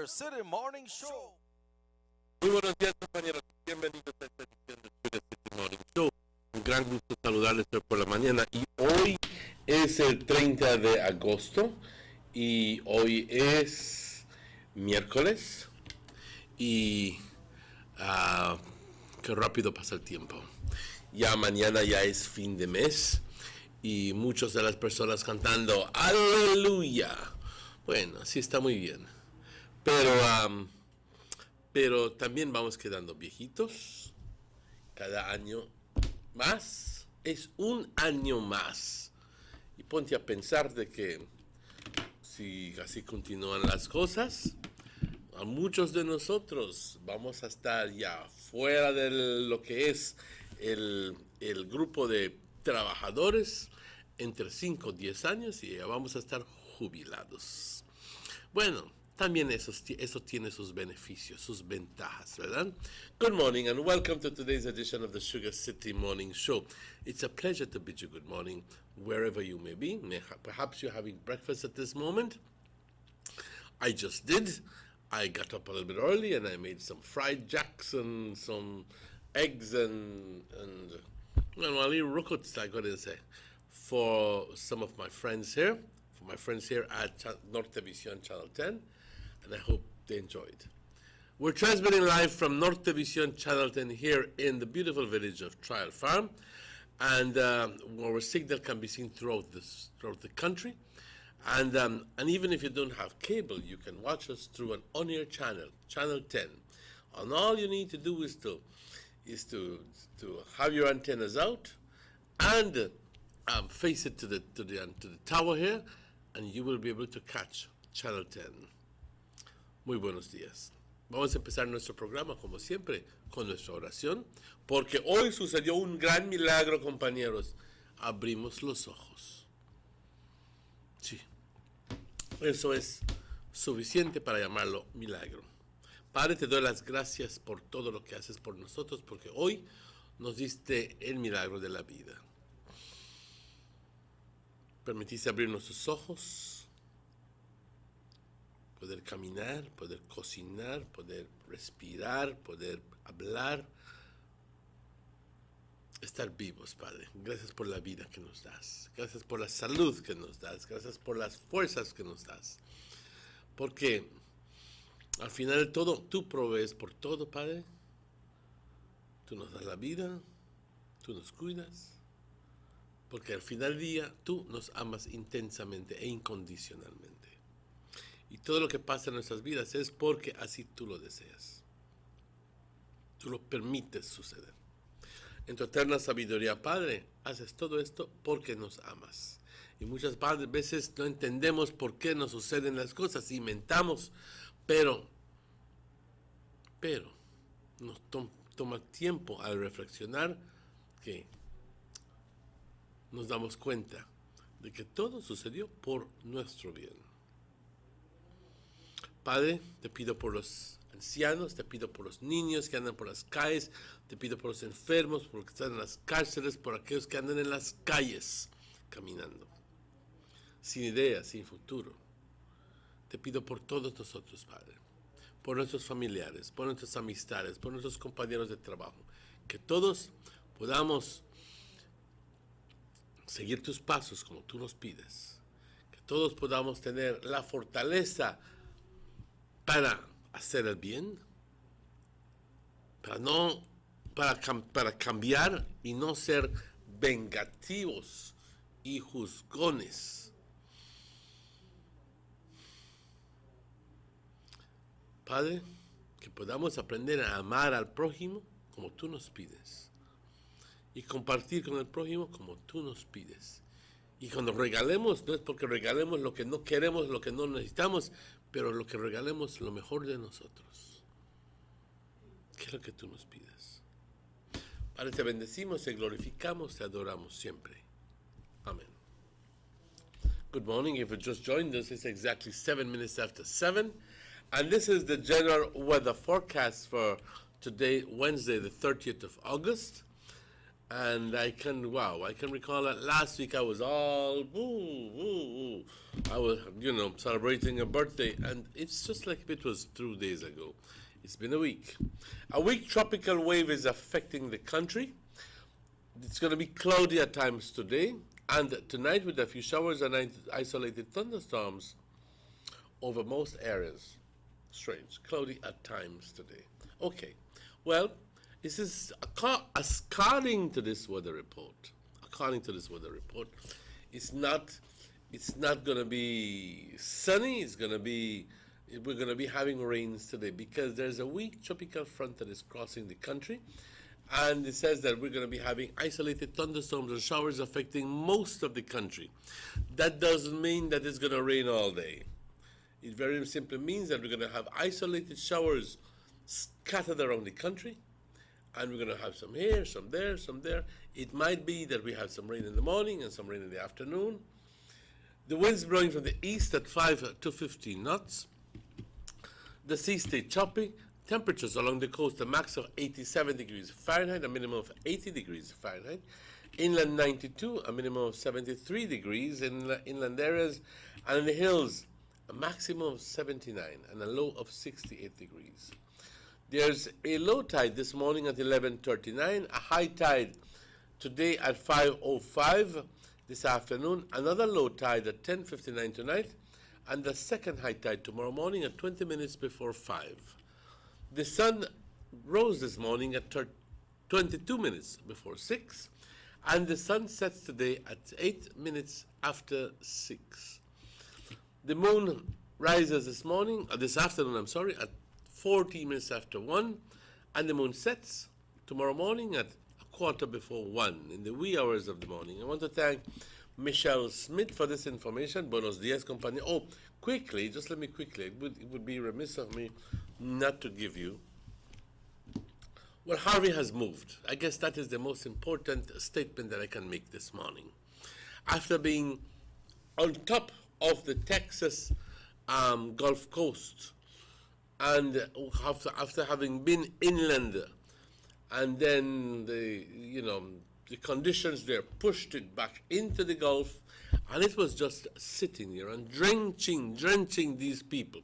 City Morning Show. Muy buenos días, compañeros. Bienvenidos a esta edición de Sugar City Morning Show. Un gran gusto saludarles hoy por la mañana. Y hoy es el 30 de agosto. Y hoy es miércoles. Y qué rápido pasa el tiempo. Ya mañana ya es fin de mes. Y muchas de las personas cantando ¡Aleluya! Bueno, sí está muy bien. Pero también vamos quedando viejitos. Cada año más es un año más. Y ponte a pensar de que si así continúan las cosas, a muchos de nosotros vamos a estar ya fuera de lo que es el grupo de trabajadores entre 5 o 10 años y ya vamos a estar jubilados. Bueno, también eso tiene sus beneficios, sus ventajas, ¿verdad? Good morning and welcome to today's edition of the Sugar City Morning Show. It's a pleasure to bid you good morning wherever you may be. Perhaps you're having breakfast at this moment. I just did. I got up a little bit early and I made some fried jacks and some eggs and a little rockets, I got to say, for some of my friends here, at Norte Visión Channel 10, and I hope they enjoyed. We're transmitting live from Norte Visión Channel 10 here in the beautiful village of Trial Farm, and our signal can be seen throughout the country. And even if you don't have cable, you can watch us through an on-air channel, Channel 10. And all you need to do is to have your antennas out and face it to the tower here, and you will be able to catch Channel 10. Muy buenos días. Vamos a empezar nuestro programa, como siempre, con nuestra oración, porque hoy sucedió un gran milagro, compañeros. Abrimos los ojos. Sí. Eso es suficiente para llamarlo milagro. Padre, te doy las gracias por todo lo que haces por nosotros, porque hoy nos diste el milagro de la vida. Permitiste abrir nuestros ojos, poder caminar, poder cocinar, poder respirar, poder hablar, estar vivos, Padre. Gracias por la vida que nos das, gracias por la salud que nos das, gracias por las fuerzas que nos das, porque al final de todo, tú provees por todo, Padre. Tú nos das la vida, tú nos cuidas, porque al final del día tú nos amas intensamente e incondicionalmente. Y todo lo que pasa en nuestras vidas es porque así tú lo deseas. Tú lo permites suceder. En tu eterna sabiduría, Padre, haces todo esto porque nos amas. Y muchas veces no entendemos por qué nos suceden las cosas, inventamos, pero nos toma tiempo al reflexionar que nos damos cuenta de que todo sucedió por nuestro bien. Padre, te pido por los ancianos, te pido por los niños que andan por las calles, te pido por los enfermos, por los que están en las cárceles, por aquellos que andan en las calles caminando, sin idea, sin futuro. Te pido por todos nosotros, Padre, por nuestros familiares, por nuestras amistades, por nuestros compañeros de trabajo, que todos podamos seguir tus pasos como tú nos pides, que todos podamos tener la fortaleza para hacer el bien, para cambiar y no ser vengativos y juzgones. Padre, que podamos aprender a amar al prójimo como tú nos pides y compartir con el prójimo como tú nos pides. Y cuando regalemos, no es porque regalemos lo que no queremos, lo que no necesitamos, pero lo que regalemos lo mejor de nosotros, que es lo que tú nos pides. Padre, te bendecimos, te glorificamos, te adoramos siempre. Amén. Good morning. If you just joined us, it's exactly 7 minutes after 7. And this is the general weather forecast for today, Wednesday, the 30th of August. And I can recall that last week I was all, I was, celebrating a birthday, and it's just like if it was 2 days ago. It's been a week. A weak tropical wave is affecting the country. It's going to be cloudy at times today and tonight with a few showers and isolated thunderstorms over most areas. Strange. Cloudy at times today. Okay. Well, this is according to this weather report. According to this weather report, it's not going to be sunny. We're going to be having rains today because there's a weak tropical front that is crossing the country. And it says that we're going to be having isolated thunderstorms and showers affecting most of the country. That doesn't mean that it's going to rain all day. It very simply means that we're going to have isolated showers scattered around the country. And we're going to have some here, some there, some there. It might be that we have some rain in the morning and some rain in the afternoon. The winds blowing from the east at 5 to 15 knots. The sea stay choppy. Temperatures along the coast, a max of 87 degrees Fahrenheit, a minimum of 80 degrees Fahrenheit. Inland 92, a minimum of 73 degrees in inland areas. And in the hills, a maximum of 79 and a low of 68 degrees. There's a low tide this morning at 11:39, a high tide today at 5:05 this afternoon, another low tide at 10:59 tonight, and the second high tide tomorrow morning at 20 minutes before 5. The sun rose this morning at 22 minutes before 6, and the sun sets today at 8 minutes after 6. The moon rises this afternoon, at 14 minutes after 1, and the moon sets tomorrow morning at a quarter before 1 in the wee hours of the morning. I want to thank Michelle Smith for this information. Buenos dias, compañero. Oh, quickly, just let me quickly, it would be remiss of me not to give you. Well, Harvey has moved. I guess that is the most important statement that I can make this morning. After being on top of the Texas Gulf Coast, and after having been inland, and then the conditions there pushed it back into the Gulf, and it was just sitting there and drenching these people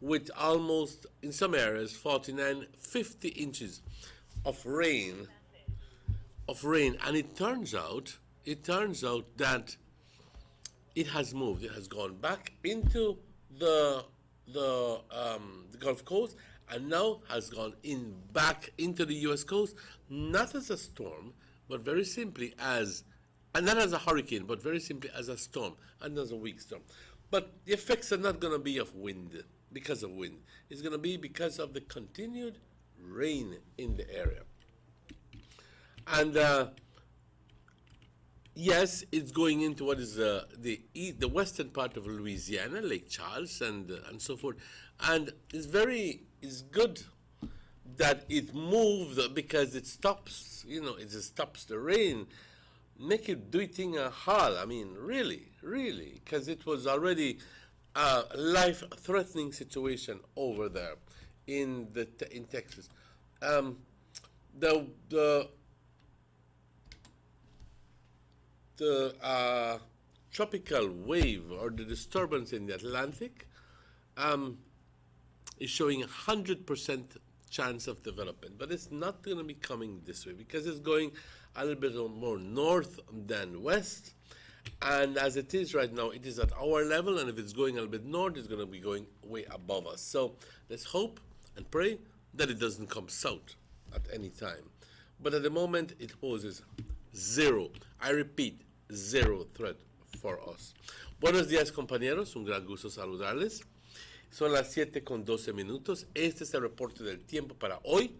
with almost, in some areas, 49, 50 inches of rain. And it turns out that it has moved. It has gone back into the Gulf Coast, and now has gone back into the U.S. coast, not as a storm, but very simply and not as a hurricane, but very simply as a storm, and as a weak storm. But the effects are not going to be because of wind. It's going to be because of the continued rain in the area. And yes, it's going into what is the western part of Louisiana, Lake Charles, and so forth. And it's good that it moved because it stops, it just stops the rain. Make it do it in a hall. I mean, really, because it was already a life-threatening situation over there in Texas. The tropical wave or the disturbance in the Atlantic is showing 100% chance of development, but it's not going to be coming this way because it's going a little bit more north than west, and as it is right now, it is at our level, and if it's going a little bit north, it's going to be going way above us. So let's hope and pray that it doesn't come south at any time. But at the moment, it poses zero. I repeat, zero threat for us. Buenos días, compañeros. Un gran gusto saludarles. Son las 7:12. Este es el reporte del tiempo para hoy.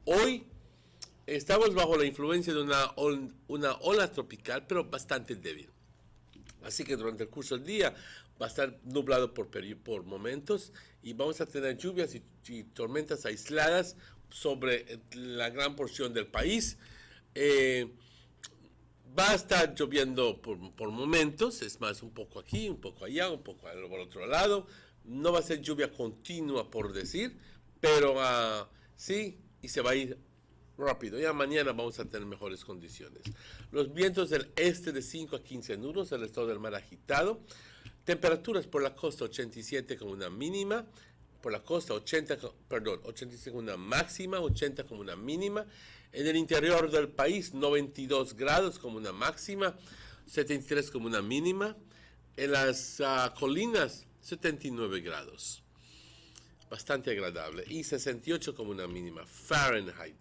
Hoy estamos bajo la influencia de una ola tropical, pero bastante débil. Así que durante el curso del día va a estar nublado por momentos y vamos a tener lluvias y tormentas aisladas sobre la gran porción del país. Va a estar lloviendo por momentos, es más, un poco aquí, un poco allá, un poco por otro lado. No va a ser lluvia continua, por decir, pero sí, y se va a ir rápido. Ya mañana vamos a tener mejores condiciones. Los vientos del este de 5 a 15 nudos, el estado del mar agitado. Temperaturas por la costa 87 como una mínima. Por la costa 87 como una máxima, 80 como una mínima. En el interior del país 92 grados como una máxima, 73 como una mínima. En las colinas 79 grados. Bastante agradable. Y 68 como una mínima, Fahrenheit.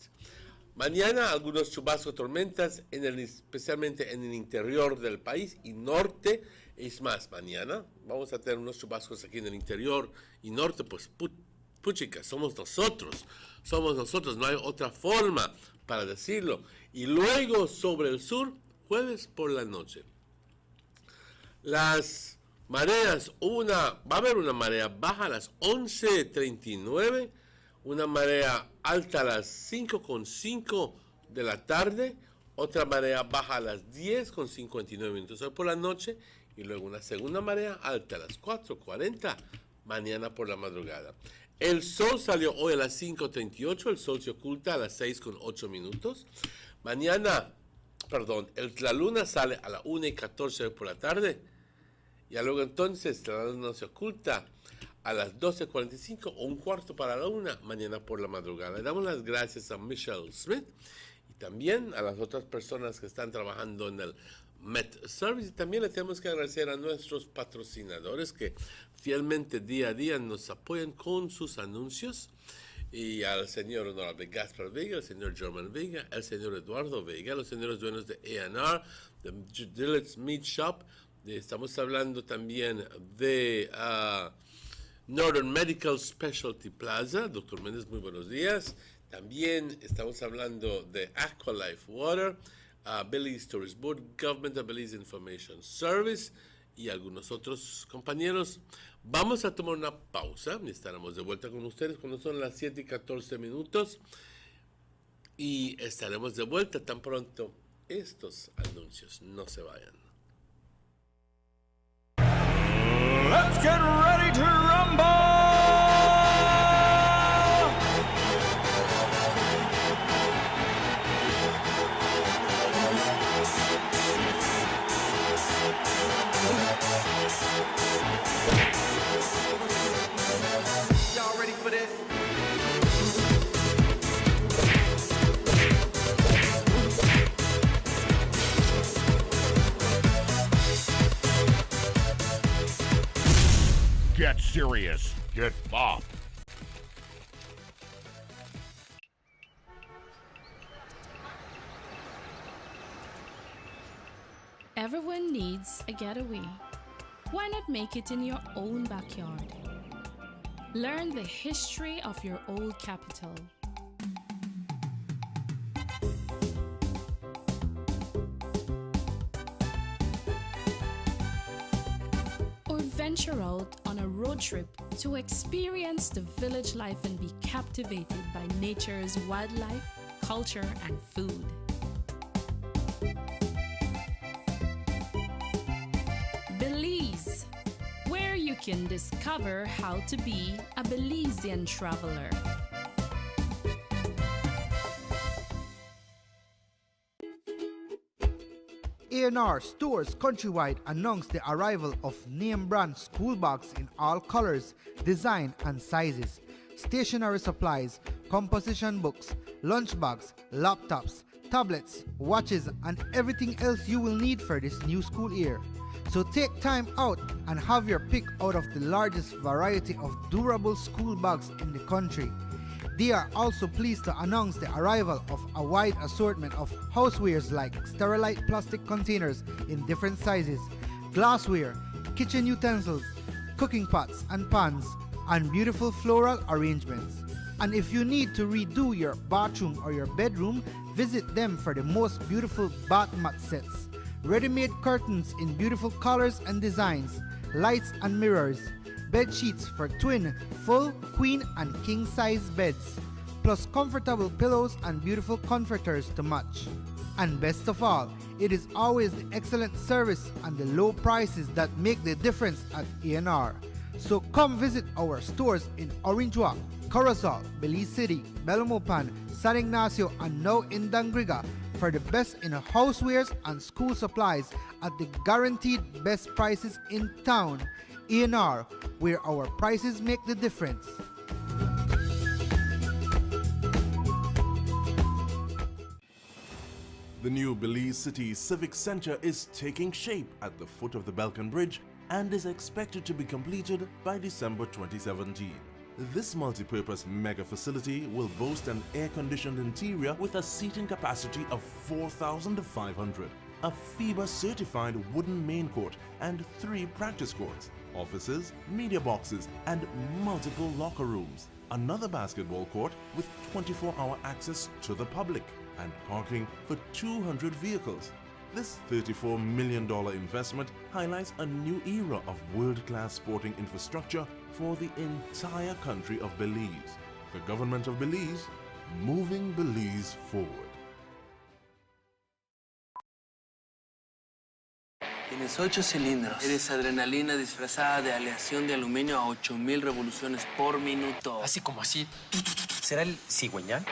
Mañana algunos chubascos, tormentas, especialmente en el interior del país y norte. Es más, mañana vamos a tener unos chubascos aquí en el interior y norte, pues puchica, somos nosotros, no hay otra forma para decirlo. Y luego sobre el sur, jueves por la noche. Las mareas, va a haber una marea baja a las 11:39, una marea alta a las 5:05 de la tarde, otra marea baja a las 10:59 minutos hoy por la noche, y luego una segunda marea alta a las 4:40 mañana por la madrugada. El sol salió hoy a las 5:38, el sol se oculta a las 6:08 minutos. Mañana, la luna sale a las 1:14 por la tarde, y luego entonces la luna se oculta a las 12:45 o un cuarto para la 1 mañana por la madrugada. Le damos las gracias a Michelle Smith y también a las otras personas que están trabajando en el Met Service, y también le tenemos que agradecer a nuestros patrocinadores que fielmente día a día nos apoyan con sus anuncios, y al señor honorable Gaspar Vega, el señor German Vega, el señor Eduardo Vega, los señores dueños de A&R, de Dillett's Meat Shop. Estamos hablando también de Northern Medical Specialty Plaza. Doctor Méndez, muy buenos días. También estamos hablando de Aqualife Water, Belize Tourist Board, Government of Belize Information Service y algunos otros compañeros. Vamos a tomar una pausa y estaremos de vuelta con ustedes cuando son las 7:14 minutos. Y estaremos de vuelta tan pronto estos anuncios no se vayan. Let's get ready to rumble! Y'all ready for this? Get serious. Get bop. Everyone needs a getaway. Why not make it in your own backyard? Learn the history of your old capital. Or venture out on a road trip to experience the village life and be captivated by nature's wildlife, culture, and food. Belize, where you can discover how to be a Belizean traveler. A&R Stores Countrywide announced the arrival of name brand school bags in all colors, design and sizes, stationery supplies, composition books, lunch bags, laptops, tablets, watches and everything else you will need for this new school year. So take time out and have your pick out of the largest variety of durable school bags in the country. They are also pleased to announce the arrival of a wide assortment of housewares like Sterilite plastic containers in different sizes, glassware, kitchen utensils, cooking pots and pans, and beautiful floral arrangements. And if you need to redo your bathroom or your bedroom, visit them for the most beautiful bath mat sets, ready-made curtains in beautiful colors and designs, lights and mirrors, bed sheets for twin, full, queen and king size beds, plus comfortable pillows and beautiful comforters to match. And best of all, it is always the excellent service and the low prices that make the difference at A&R. So come visit our stores in Orange Walk, Corozal, Belize City, Belmopan, San Ignacio, and now in Dangriga for the best in housewares and school supplies at the guaranteed best prices in town. ENR, where our prices make the difference. The new Belize City Civic Center is taking shape at the foot of the Belkan Bridge and is expected to be completed by December 2017. This multi-purpose mega facility will boast an air-conditioned interior with a seating capacity of 4,500, a FIBA-certified wooden main court and 3 practice courts, offices, media boxes, and multiple locker rooms, another basketball court with 24-hour access to the public, and parking for 200 vehicles. This $34 million investment highlights a new era of world-class sporting infrastructure for the entire country of Belize. The government of Belize, moving Belize forward. Tienes 8 cilindros. Eres adrenalina disfrazada de aleación de aluminio a 8000 revoluciones por minuto. Así como así. ¿Será el cigüeñal?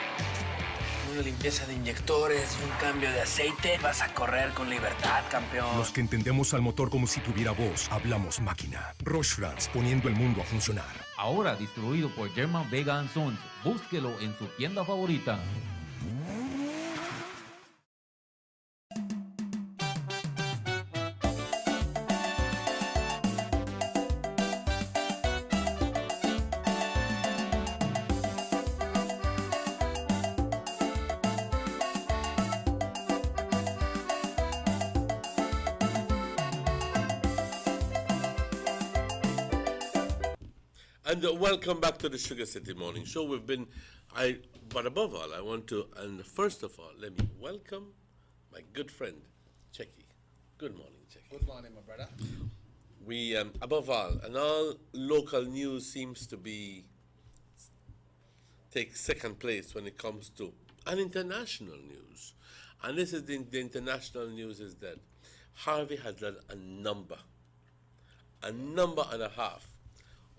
Una limpieza de inyectores y un cambio de aceite. Vas a correr con libertad, campeón. Los que entendemos al motor como si tuviera voz, hablamos máquina. Roche France, poniendo el mundo a funcionar. Ahora distribuido por German Vega & Sons. Búsquelo en su tienda favorita. And welcome back to the Sugar City Morning Show. But above all, I want to, and first of all, let me welcome my good friend, Checky. Good morning, Checky. Good morning, my brother. We, above all, and all local news seems to take second place when it comes to an international news. And this is the international news is that Harvey has done a number and a half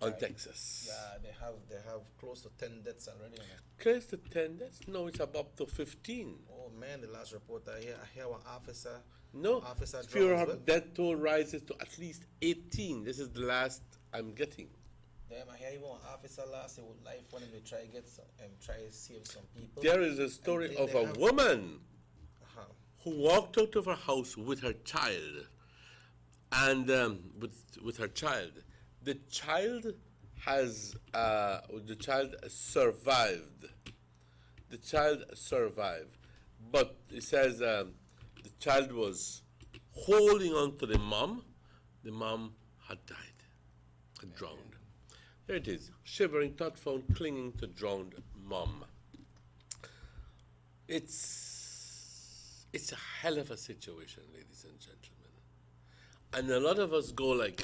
on Texas. Yeah, they have close to 10 deaths already. Close to 10 deaths? No, it's up to 15. Oh man, the last report I hear one officer. No, officer fewer death toll rises to at least 18. This is the last I'm getting. Damn, I hear even one officer lost his life when they try to try to save some people. There is a story of a woman who walked out of her house with her child, and with her child. The child survived. The child survived, but it says the child was holding on to the mom. The mom had died, had drowned. There it is, shivering, tot found, clinging to drowned mom. It's a hell of a situation, ladies and gentlemen. And a lot of us go like,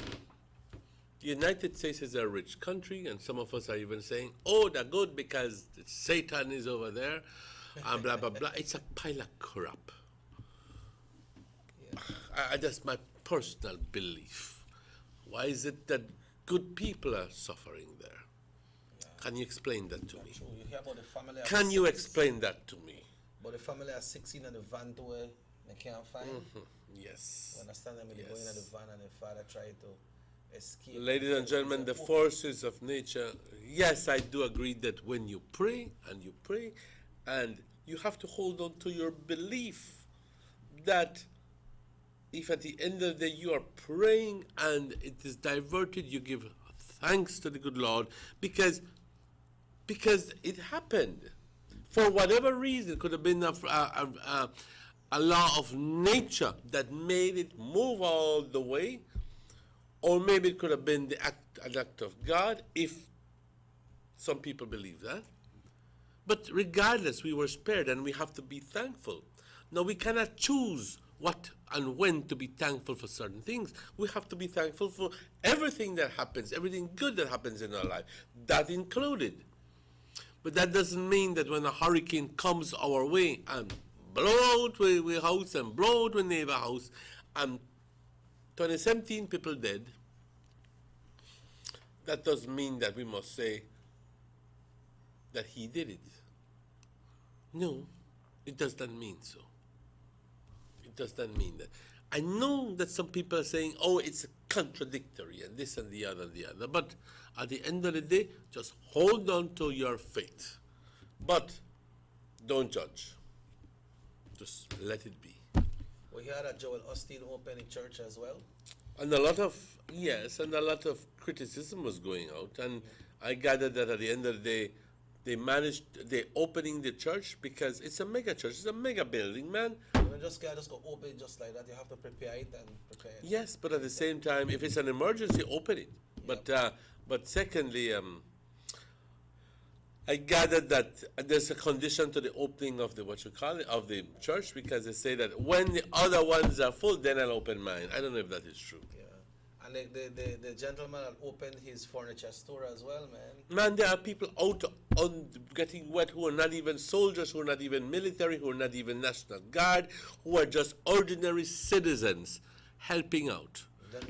the United States is a rich country, and some of us are even saying, oh, they're good because Satan is over there, and blah, blah, blah. It's a pile of crap. Yeah. That's my personal belief. Why is it that good people are suffering there? Yeah. Can you explain that to me? True. You hear about the family. Can you explain that to me? But the family are 16 in the van to where they can't find. Yes. You understand them? They go in the van and the father tried to escape. Ladies and gentlemen, the forces of nature. Yes, I do agree that when you pray, and you have to hold on to your belief that if at the end of the day you are praying and it is diverted, you give thanks to the good Lord because it happened. For whatever reason, it could have been a law of nature that made it move all the way. Or maybe it could have been an act of God, if some people believe that. But regardless, we were spared, and we have to be thankful. Now, we cannot choose what and when to be thankful for certain things. We have to be thankful for everything that happens, everything good that happens in our life, that included. But that doesn't mean that when a hurricane comes our way and blow out with house and blow out with neighbor house, and 2017 people dead, that doesn't mean that we must say that he did it. No, it does not mean so. It does not mean that. I know that some people are saying, oh, it's contradictory and this and the other and the other. But at the end of the day, just hold on to your faith. But don't judge. Just let it be. We heard that Joel Osteen opened a church as well. And a lot of, yes, and a lot of criticism was going out. And I gathered that at the end of the day, they're opening the church because it's a mega church. It's a mega building, man. You just can't just go open it just like that. You have to prepare it and prepare it. Yes, but at the same time, if it's an emergency, open it. Yep. But secondly, I gathered that there's a condition to the opening of the of the church, because they say that when the other ones are full, then I'll open mine. I don't know if that is true. Yeah. And the gentleman had opened his furniture store as well, man. Man, there are people out on getting wet who are not even soldiers, who are not even military, who are not even National Guard, who are just ordinary citizens helping out.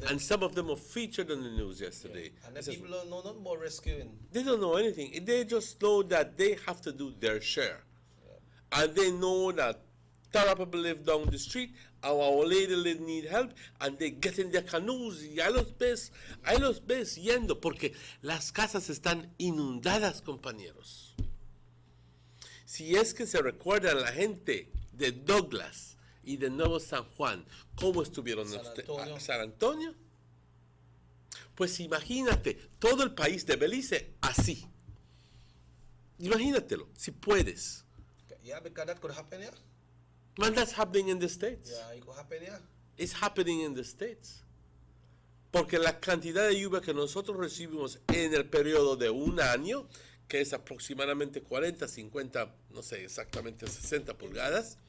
And some of them were featured on the news yesterday. Yeah. And the people don't know nothing about rescuing. They don't know anything. They just know that they have to do their share. Yeah. And they know that Tara people live down the street, Our Lady need help, and they get in their canoes. Y ahí los ves yendo, porque las casas están inundadas, compañeros. Si es que se recuerdan la gente de Douglas y de Nuevo San Juan, ¿cómo estuvieron en San Antonio? Pues imagínate, todo el país de Belice así. Imagínatelo, si puedes. Yeah, because that could happen here. Man, that's happening in the States. Yeah, it could happen here. It's happening in the States. Porque la cantidad de lluvia que nosotros recibimos en el periodo de un año, que es aproximadamente 40, 50, no sé exactamente 60 pulgadas,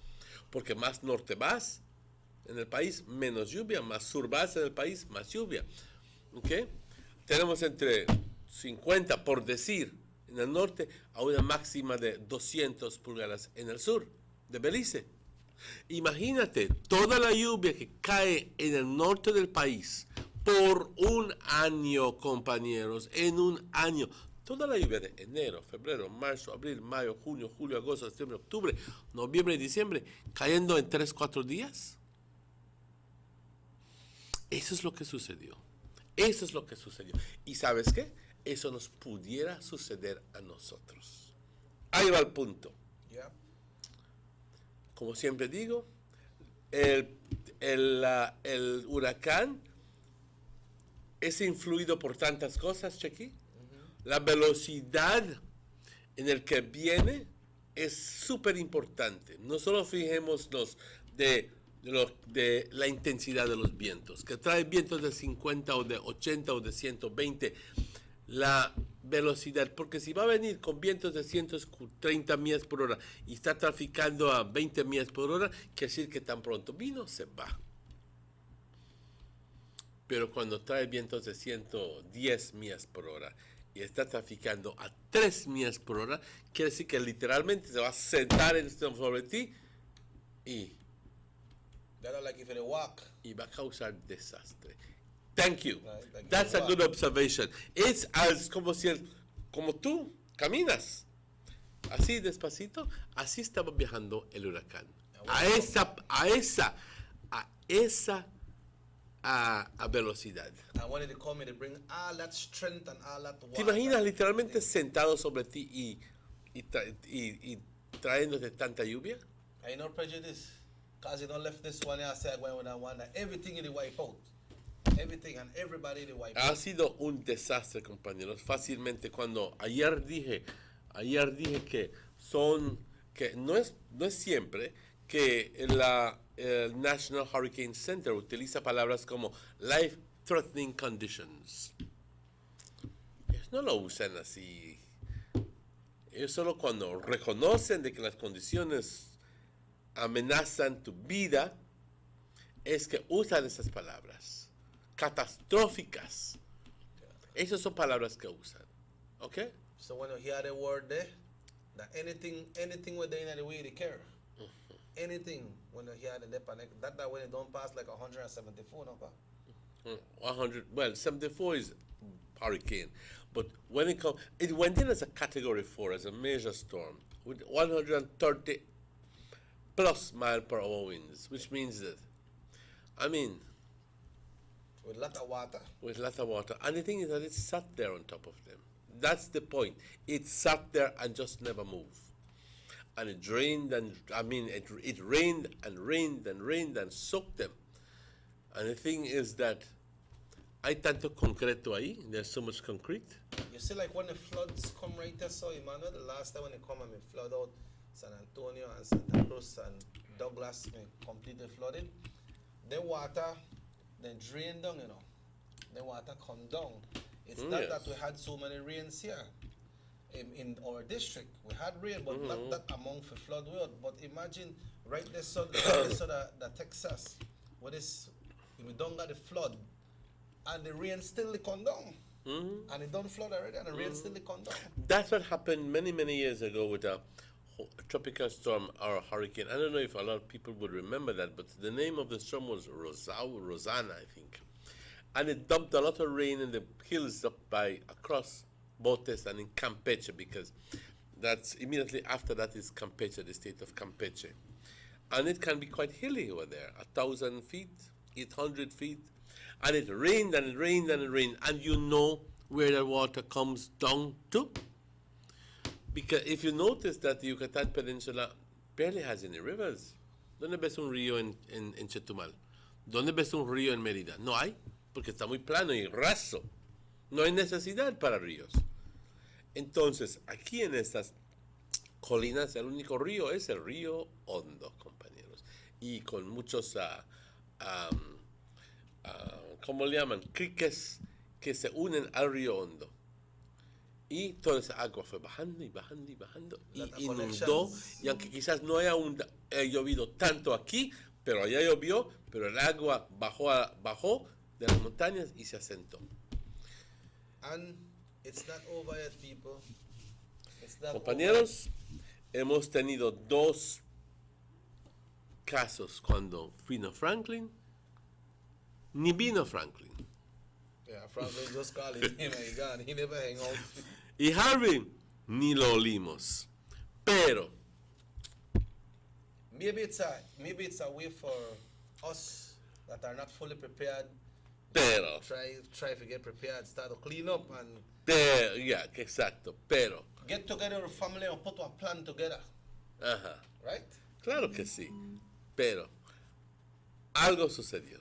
porque más norte vas en el país, menos lluvia, más sur vas en el país, más lluvia. ¿Okay? Tenemos entre 50, por decir, en el norte, a una máxima de 200 pulgadas en el sur de Belice. Imagínate toda la lluvia que cae en el norte del país por un año, compañeros, en un año. Toda la lluvia de enero, febrero, marzo, abril, mayo, junio, julio, agosto, septiembre, octubre, noviembre y diciembre, cayendo en 3-4 días. Eso es lo que sucedió. Eso es lo que sucedió. ¿Y sabes qué? Eso nos pudiera suceder a nosotros. Ahí va el punto. Yeah. Como siempre digo, el huracán es influido por tantas cosas, Chequi. La velocidad en el que viene es súper importante. No solo fijémonos de la intensidad de los vientos, que trae vientos de 50 o de 80 o de 120, la velocidad, porque si va a venir con vientos de 130 millas por hora y está traficando a 20 millas por hora, quiere decir que tan pronto vino, se va. Pero cuando trae vientos de 110 millas por hora y está traficando a 3 millas por hora, quiere decir que literalmente se va a sentar sobre ti y va a causar desastre. Thank you. Like That's a good observation. Es como tú caminas así despacito, así estaba viajando el huracán. A velocidad. ¿Te imaginas literalmente sentado sobre ti y trayéndote tanta lluvia? I know prejudice, because you don't left this one here, I say I went with that one, that everything in the wipe out. Everything and everybody in the wipe out. Ha sido un desastre, compañeros. Fácilmente, cuando ayer dije que no es siempre que el National Hurricane Center utiliza palabras como life-threatening conditions. Ellos no lo usan así. Ellos solo cuando reconocen de que las condiciones amenazan tu vida, es que usan esas palabras. Catastróficas. Esas son palabras que usan. ¿Ok? So when you hear the word there, that anything within the way they care. Anything when you hear the that when it don't pass like 174 no pa. 100, well, 74 is hurricane. But when it comes, it went in as a Category 4, as a major storm, with 130 plus mile per hour winds, which means that, I mean, With a lot of water. with a lot of water. And the thing is that it sat there on top of them. That's the point. It sat there and just never moved. And it rained and, I mean, it rained and rained and rained and soaked them. And the thing is that hay tanto concreto ahí, there's so much concrete. You see, like when the floods come right there, so Emmanuel, the last time when they come and they flood out San Antonio and Santa Cruz and Douglas, completely flooded, the water then drain down, you know. The water come down. It's not Yes. that we had so many rains here in our district. We had rain, but not that amount for flood road. But imagine right there, so the Texas, where this, we don't got the flood, and the rain still come down. And it don't flood already, and the rain still come down. That's what happened many, many years ago with a tropical storm or a hurricane. I don't know if a lot of people would remember that, but the name of the storm was Rosanna, I think. And it dumped a lot of rain in the hills up by across Botes and in Campeche, because that's immediately after that is Campeche, the state of Campeche. And it can be quite hilly over there, 1,000 feet, 800 feet. And it rained and it rained and it rained. And you know where the water comes down to? Because if you notice that the Yucatan Peninsula barely has any rivers. ¿Dónde ves un río en Chetumal? ¿Dónde ves un río en Mérida? No hay, porque está muy plano y raso. No hay necesidad para ríos. Entonces, aquí en estas colinas, el único río es el río Hondo, compañeros. Y con muchos, ¿cómo le llaman? Criques que se unen al río Hondo. Y toda esa agua fue bajando y bajando y bajando y inundó. Y aunque quizás no haya llovido tanto aquí, pero allá llovió, pero el agua bajó de las montañas y se asentó. And it's not over yet, people. It's not Compañeros, hemos tenido 2 casos cuando vino Franklin, ni vino Franklin. over. Yeah, Franklin just called him and he gone. He never hang out. Y Harvey, ni lo olimos. Pero, Maybe it's a way for us that are not fully prepared. pero, Try to get prepared, start to clean up and ya, que exacto, pero, get together with family and put a plan together, ajá, right? claro que sí, pero, algo sucedió.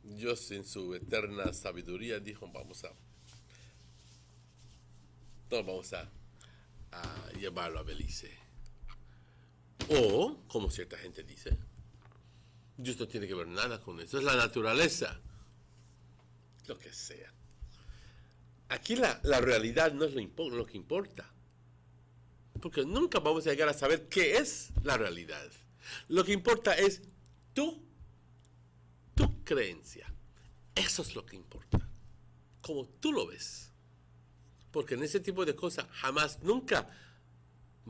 Dios en su eterna sabiduría dijo, vamos a llevarlo a Belice. O, como cierta gente dice, Dios no tiene que ver nada con eso, es la naturaleza, lo que sea. Aquí la realidad no es lo que importa, porque nunca vamos a llegar a saber qué es la realidad. Lo que importa es tu creencia. Eso es lo que importa, como tú lo ves. Porque en ese tipo de cosas jamás, nunca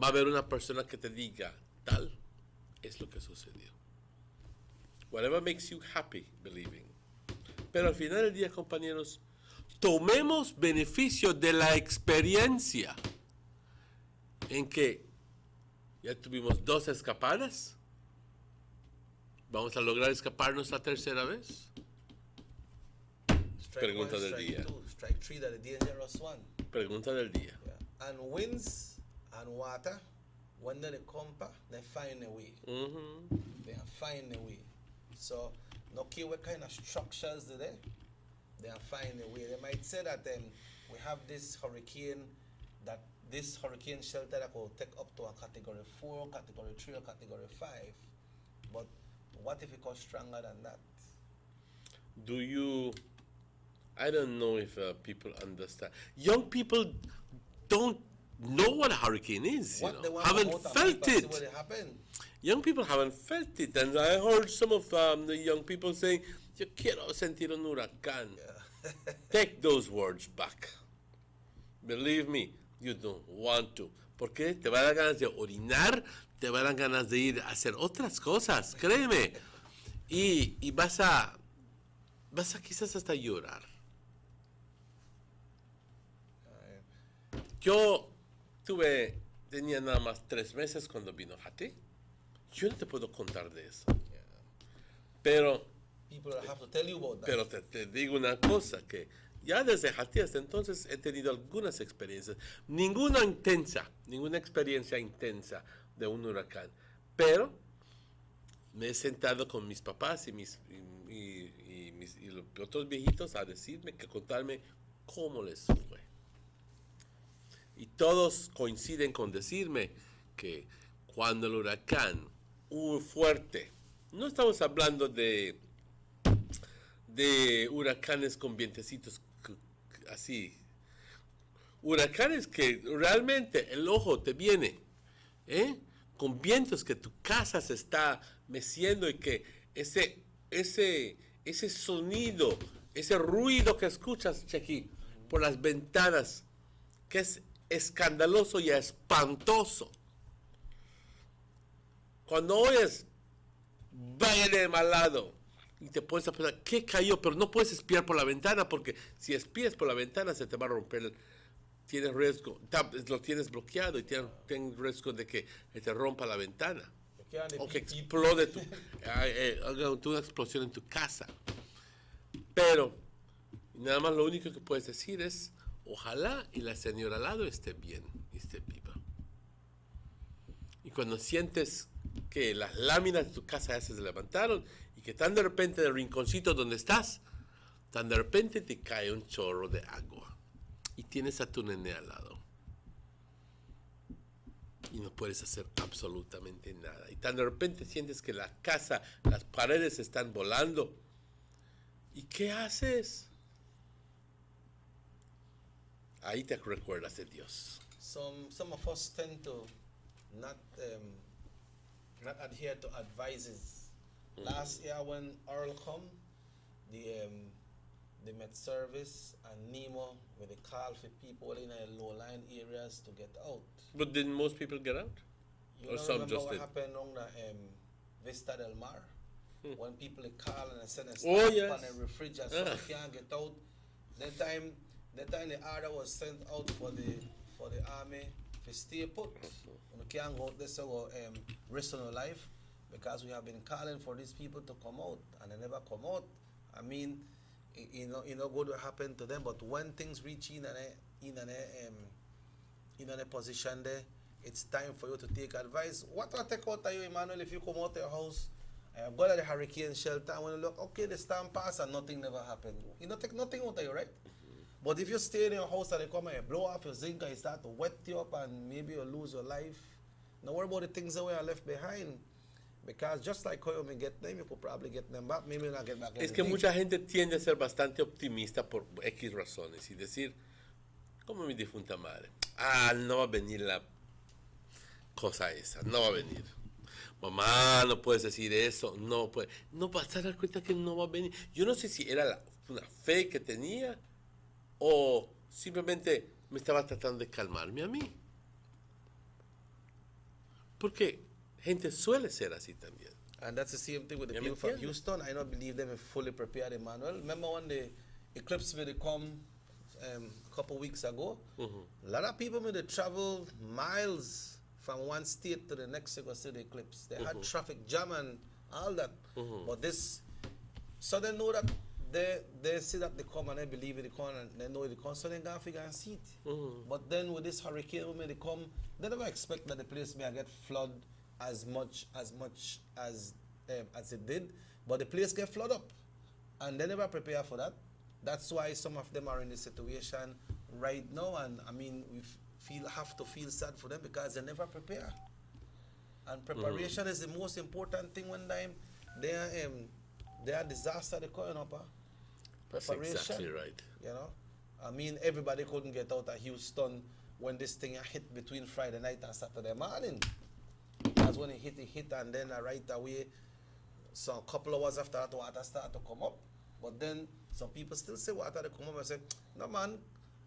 va a haber una persona que te diga, tal es lo que sucedió. Whatever makes you happy believing. Pero al final del día, compañeros, tomemos beneficio de la experiencia en que ya tuvimos 2 escapadas. ¿Vamos a lograr escaparnos la tercera vez? Pregunta del día. Strike 3, that the dangerous one. Pregunta del día. Yeah. And winds and water, when they come back, they find a way. They find a way. So, no care what kind of structures they find a way. They might say that we have this hurricane shelter that will take up to a category 4, category 3, or category 5. But what if it goes stronger than that? I don't know if people understand. Young people don't know what a hurricane is, haven't felt it. Young people haven't felt it. And I heard some of the young people saying, yo quiero sentir un huracán. Yeah. Take those words back. Believe me, you don't want to. Porque te va a dar ganas de orinar, te va a dar ganas de ir a hacer otras cosas, créeme. Y vas a vas a quizás hasta llorar. Yo tenía nada más 3 meses cuando vino Hati. Yo no te puedo contar de eso. Pero People have to tell you about that. Pero te digo una cosa, que ya desde Hati hasta entonces he tenido algunas experiencias. Ninguna experiencia intensa de un huracán. Pero me he sentado con mis papás y los otros viejitos a contarme cómo les fue. Y todos coinciden con decirme que cuando el huracán fuerte, no estamos hablando de huracanes con vientecitos así, huracanes que realmente el ojo te viene, con vientos que tu casa se está meciendo y que ese sonido, ese ruido que escuchas, Chequi, por las ventanas, que es escandaloso y espantoso. Cuando oyes, vaya de mal lado, y te puedes pensar, ¿qué cayó? Pero no puedes espiar por la ventana, porque si espías por la ventana se te va a romper, tienes riesgo, lo tienes bloqueado y tienes riesgo de que te rompa la ventana. O que explode haga una explosión en tu casa. Pero nada más lo único que puedes decir es, ojalá y la señora al lado esté bien y esté viva. Y cuando sientes que las láminas de tu casa ya se levantaron y que tan de repente del rinconcito donde estás, tan de repente te cae un chorro de agua y tienes a tu nene al lado y no puedes hacer absolutamente nada. Y tan de repente sientes que la casa, las paredes están volando. ¿Y qué haces? Ahí te recuerdas de Dios. Some of us tend to not adhere to advices. Last year when Earl come, the Met Service and NEMO, where they call for people in low-lying areas to get out. But didn't most people get out? You Or know, some remember just what did? happened on the Vista del Mar? When people they call and they send a Oh, stamp yes. on the refrigerator so they can't get out. That time the order was sent out for the army to stay put. We can't go out there so risk on our life, because we have been calling for these people to come out and they never come out. I mean, you know good what happened to them, but when things reach in a position there, it's time for you to take advice. What will take out of you, Emmanuel, if you come out of your house, go to the hurricane shelter, and when you look, okay, the storm passed and nothing never happened. You know, take nothing out of you, right? But if you stay in your house and they come and blow off your zinc and it start to wet you up and maybe you lose your life, don't worry about the things that were left behind. Because just like how you may get them, you could probably get them back, maybe not get back Es que anything. mucha gente tiende a ser bastante optimista por X razones y decir, como mi difunta madre, no va a venir la cosa esa, no va a venir. Mamá, no puedes decir eso, no vas a dar cuenta que no va a venir. Yo no sé si era una fe que tenía o simplemente me estaba tratando de calmarme a mí. Porque gente suele ser así también. And that's the same thing with the ¿Ya me people from entiendes? Houston. I don't believe them fully prepared, Emmanuel. Remember when the eclipse made it come a couple weeks ago? A lot of people made it travel miles from one state to the next to go see the eclipse. They had traffic jam and all that. But so they know that they see that they come and they believe it come and they know it come, so they go figure and see it. But then with this hurricane when they come, they never expect that the place may get flood as much as it did, but the place get flood up, and they never prepare for that. That's why some of them are in this situation right now, and I mean we have to feel sad for them because they never prepare. And preparation is the most important thing when they are disaster they coming up. That's Preparation, exactly right. you know. I mean, everybody couldn't get out of Houston when this thing hit between Friday night and Saturday morning. That's when it hit, and then right away, so a couple of hours after that, water started to come up. But then some people still say water to come up and say, no man,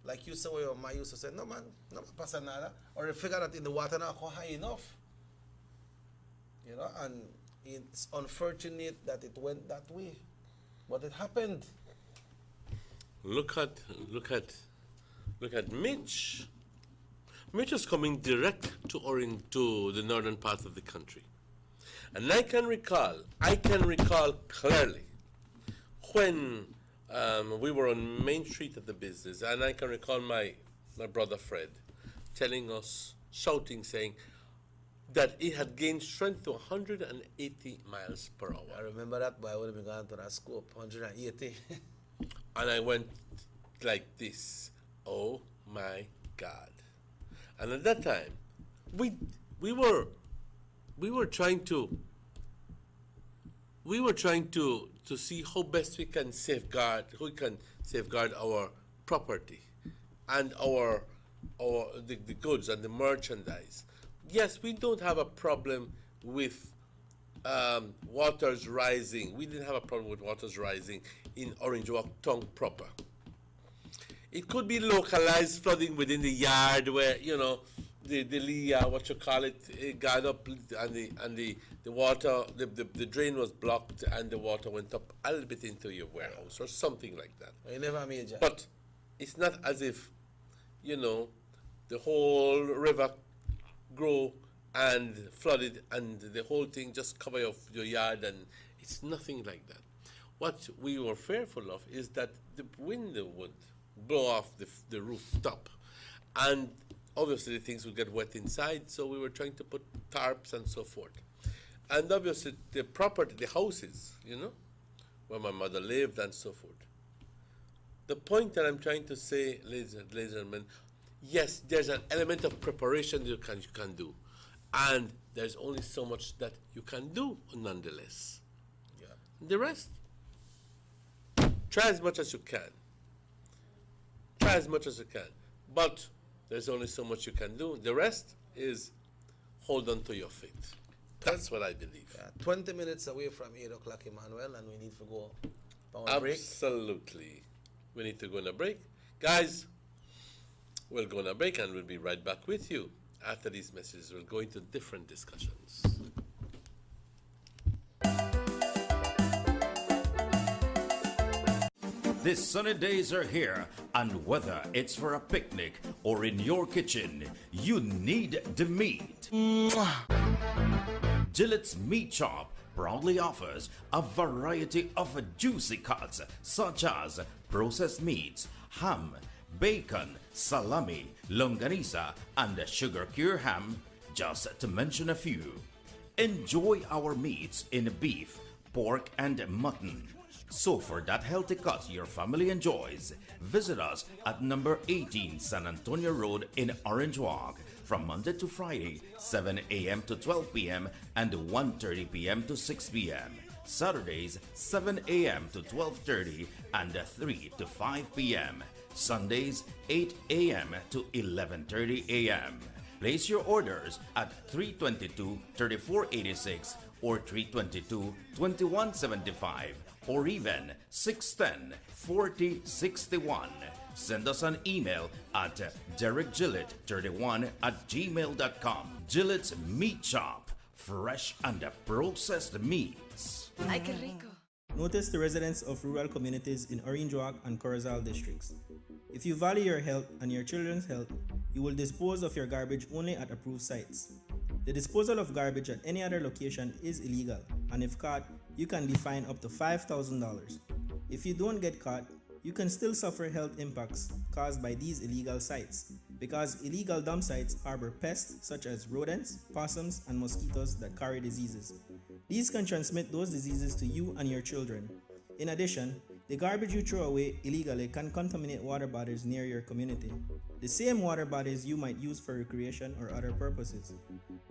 like you say, where your mom used to say, no man, no pasa nada. Or they figure that in the water not high enough. You know, and it's unfortunate that it went that way. But it happened. Look at Mitch. Mitch is coming direct to the northern part of the country. And I can recall clearly when we were on Main Street at the business, and I can recall my brother Fred telling us, shouting, saying that it had gained strength to 180 miles per hour. I remember that, but I would have been going to that scope, 180. And I went like this, oh my God. And at that time, we were trying to see how best we can safeguard our property and the goods and the merchandise. Yes, we don't have a problem with waters rising. We didn't have a problem with waters rising in Orange Walk town proper. It could be localized flooding within the yard where, it got up and the water, the drain was blocked and the water went up a little bit into your warehouse or something like that. You never major. But it's not as if, the whole river grew and flooded and the whole thing just covered off your yard, and it's nothing like that. What we were fearful of is that the wind would blow off the rooftop, and obviously things would get wet inside, so we were trying to put tarps and so forth. And obviously the property, the houses, where my mother lived and so forth. The point that I'm trying to say, ladies and gentlemen, yes, there's an element of preparation you can do, and there's only so much that you can do nonetheless. Yeah. The rest, try as much as you can. Try as much as you can, but there's only so much you can do. The rest is hold on to your faith. That's what I believe. Yeah, 20 minutes away from 8 o'clock, Emmanuel, and we need to go on a break. Absolutely. We need to go on a break. Guys, we'll go on a break and we'll be right back with you. After these messages, we'll go into different discussions. These sunny days are here, and whether it's for a picnic or in your kitchen, you need the meat. Gillette's Meat Shop proudly offers a variety of juicy cuts such as processed meats, ham, bacon, salami, longanisa, and sugar cure ham, just to mention a few. Enjoy our meats in beef, pork, and mutton. So for that healthy cut your family enjoys, visit us at number 18 San Antonio Road in Orange Walk from Monday to Friday, 7 a.m. to 12 p.m. and 1:30 p.m. to 6 p.m. Saturdays, 7 a.m. to 12:30 and 3 to 5 p.m. Sundays, 8 a.m. to 11:30 a.m. Place your orders at 322-3486 or 322-2175 or even 610-4061. Send us an email at DerekGillett31@gmail.com. Gillette's Meat Shop, fresh and processed meats. Ay, qué rico. Notice the residents of rural communities in Orange Walk and Corozal districts. If you value your health and your children's health, you will dispose of your garbage only at approved sites. The disposal of garbage at any other location is illegal, and if caught, you can be fined up to $5,000. If you don't get caught, you can still suffer health impacts caused by these illegal sites, because illegal dump sites harbor pests such as rodents, possums, and mosquitoes that carry diseases. These can transmit those diseases to you and your children. In addition, the garbage you throw away illegally can contaminate water bodies near your community, the same water bodies you might use for recreation or other purposes.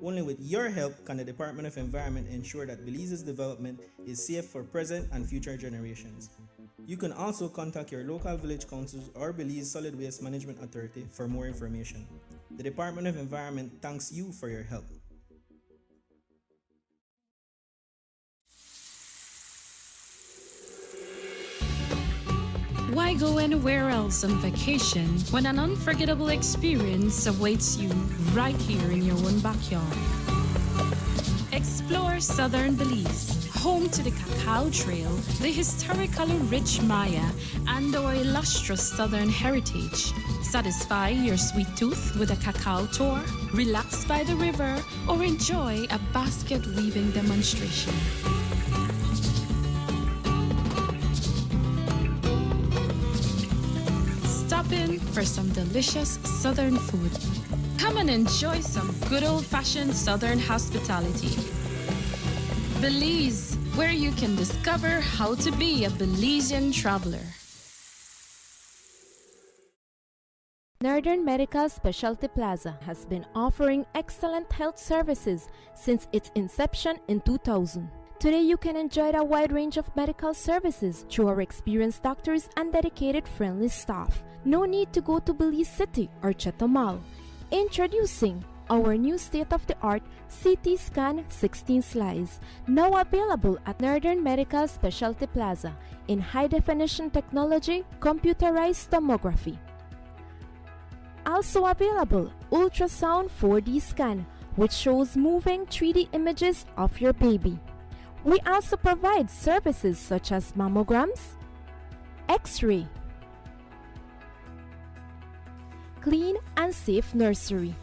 Only with your help can the Department of Environment ensure that Belize's development is safe for present and future generations. You can also contact your local village councils or Belize Solid Waste Management Authority for more information. The Department of Environment thanks you for your help. Why go anywhere else on vacation when an unforgettable experience awaits you right here in your own backyard? Explore Southern Belize, Home to the Cacao Trail, the historically rich Maya, and our illustrious Southern heritage. Satisfy your sweet tooth with a cacao tour, relax by the river, or enjoy a basket weaving demonstration. Stop in for some delicious Southern food. Come and enjoy some good old-fashioned Southern hospitality. Belize, where you can discover how to be a Belizean traveler. Northern Medical Specialty Plaza has been offering excellent health services since its inception in 2000. Today you can enjoy a wide range of medical services through our experienced doctors and dedicated friendly staff. No need to go to Belize City or Chetumal. Introducing our new state-of-the-art CT scan 16 slice, now available at Northern Medical Specialty Plaza in high-definition technology, computerized tomography. Also available, ultrasound 4D scan, which shows moving 3D images of your baby. We also provide services such as mammograms, X-ray, clean and safe nursery,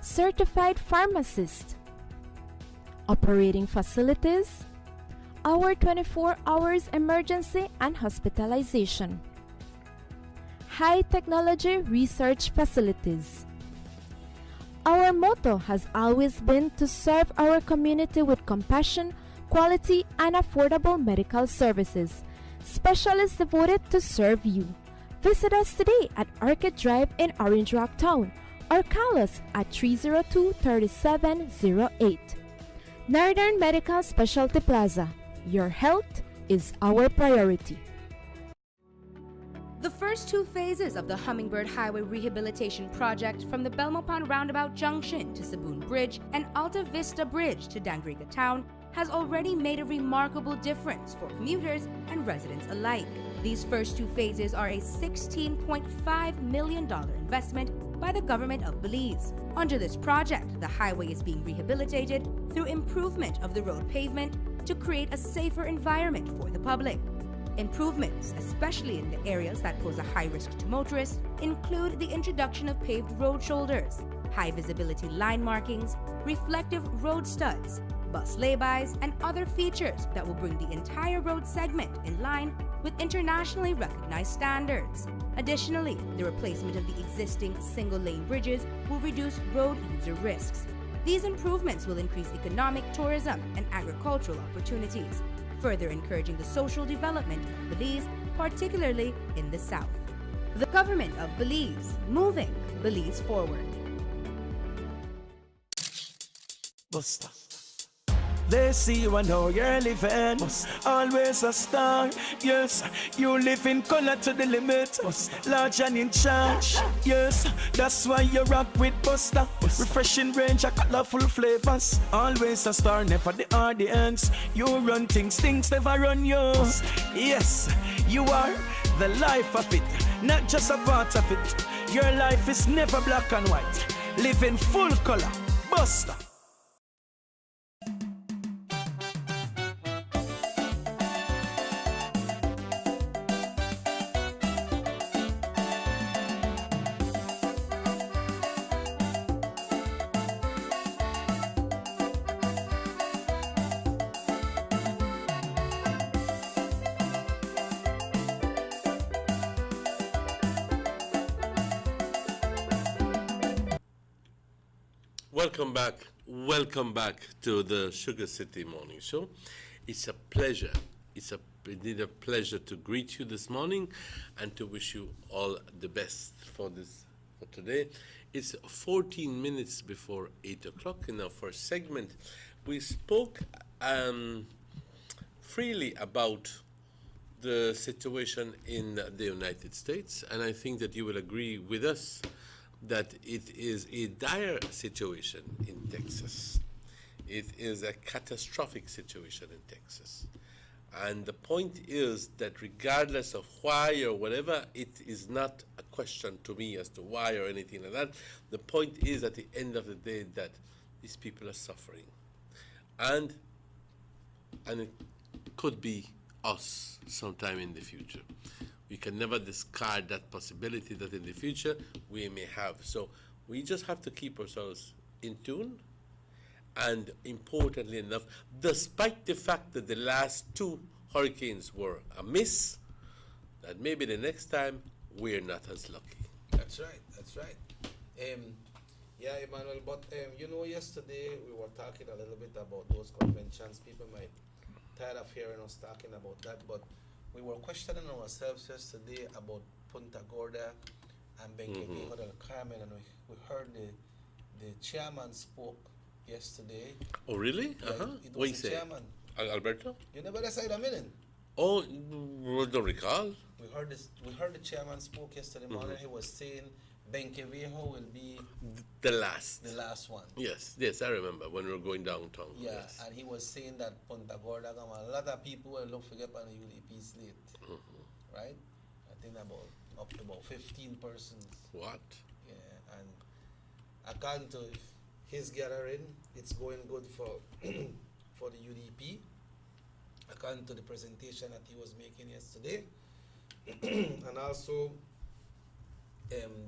certified pharmacist, operating facilities, our 24 hours emergency and hospitalization, high technology research facilities. Our motto has always been to serve our community with compassion, quality, and affordable medical services. Specialists devoted to serve you. Visit us today at Orchid Drive in Orange Rock Town or call us at 302-3708. Northern Medical Specialty Plaza. Your health is our priority. The first two phases of the Hummingbird Highway Rehabilitation Project from the Belmopan Roundabout Junction to Saboon Bridge and Alta Vista Bridge to Dangriga Town has already made a remarkable difference for commuters and residents alike. These first two phases are a $16.5 million investment by the government of Belize. Under this project, the highway is being rehabilitated through improvement of the road pavement to create a safer environment for the public. Improvements, especially in the areas that pose a high risk to motorists, include the introduction of paved road shoulders, high visibility line markings, reflective road studs, bus laybys, and other features that will bring the entire road segment in line with internationally recognized standards. Additionally, the replacement of the existing single-lane bridges will reduce road user risks. These improvements will increase economic, tourism, and agricultural opportunities, further encouraging the social development of Belize, particularly in the south. The government of Belize, moving Belize forward. Buster. They see you and know you're living. Always a star. Yes, you live in color to the limit. Large and in charge. Yes, that's why you rock with Buster. Refreshing range of colorful flavors. Always a star, never the audience. You run things never run you. Yes, you are the life of it, not just a part of it. Your life is never black and white. Live in full color. Buster. Welcome back to the Sugar City Morning Show. It's a pleasure. It's indeed a pleasure to greet you this morning and to wish you all the best for today. It's 14 minutes before 8 o'clock. In our first segment, we spoke freely about the situation in the United States, and I think that you will agree with us that it is a dire situation in Texas. It is a catastrophic situation in Texas. And the point is that regardless of why or whatever, it is not a question to me as to why or anything like that. The point is at the end of the day that these people are suffering. and it could be us sometime in the future. We can never discard that possibility that in the future we may have. So we just have to keep ourselves in tune, and importantly enough, despite the fact that the last two hurricanes were a miss, that maybe the next time we're not as lucky. That's right. That's right. Yeah, Emmanuel. But you know, yesterday we were talking a little bit about those conventions. People might tired of hearing us talking about that, but we were questioning ourselves yesterday about Punta Gorda and Benguebejo del Carmen, and we heard the chairman spoke yesterday. Oh, really? Yeah, Uh-huh. it What was you the say? chairman. Alberto? You never decided a minute. Oh, don't recall. We heard this. We heard the chairman spoke yesterday morning. He was saying Benguebejo will be The last. the last one. Yes, I remember when we were going downtown. Yeah, Yes. and he was saying that Punta Gorda, a lot of people will look for get on the UDP slate, right? I think about up to about 15 persons. What? Yeah, and according to his gathering, it's going good for for the UDP. According to the presentation that he was making yesterday, and also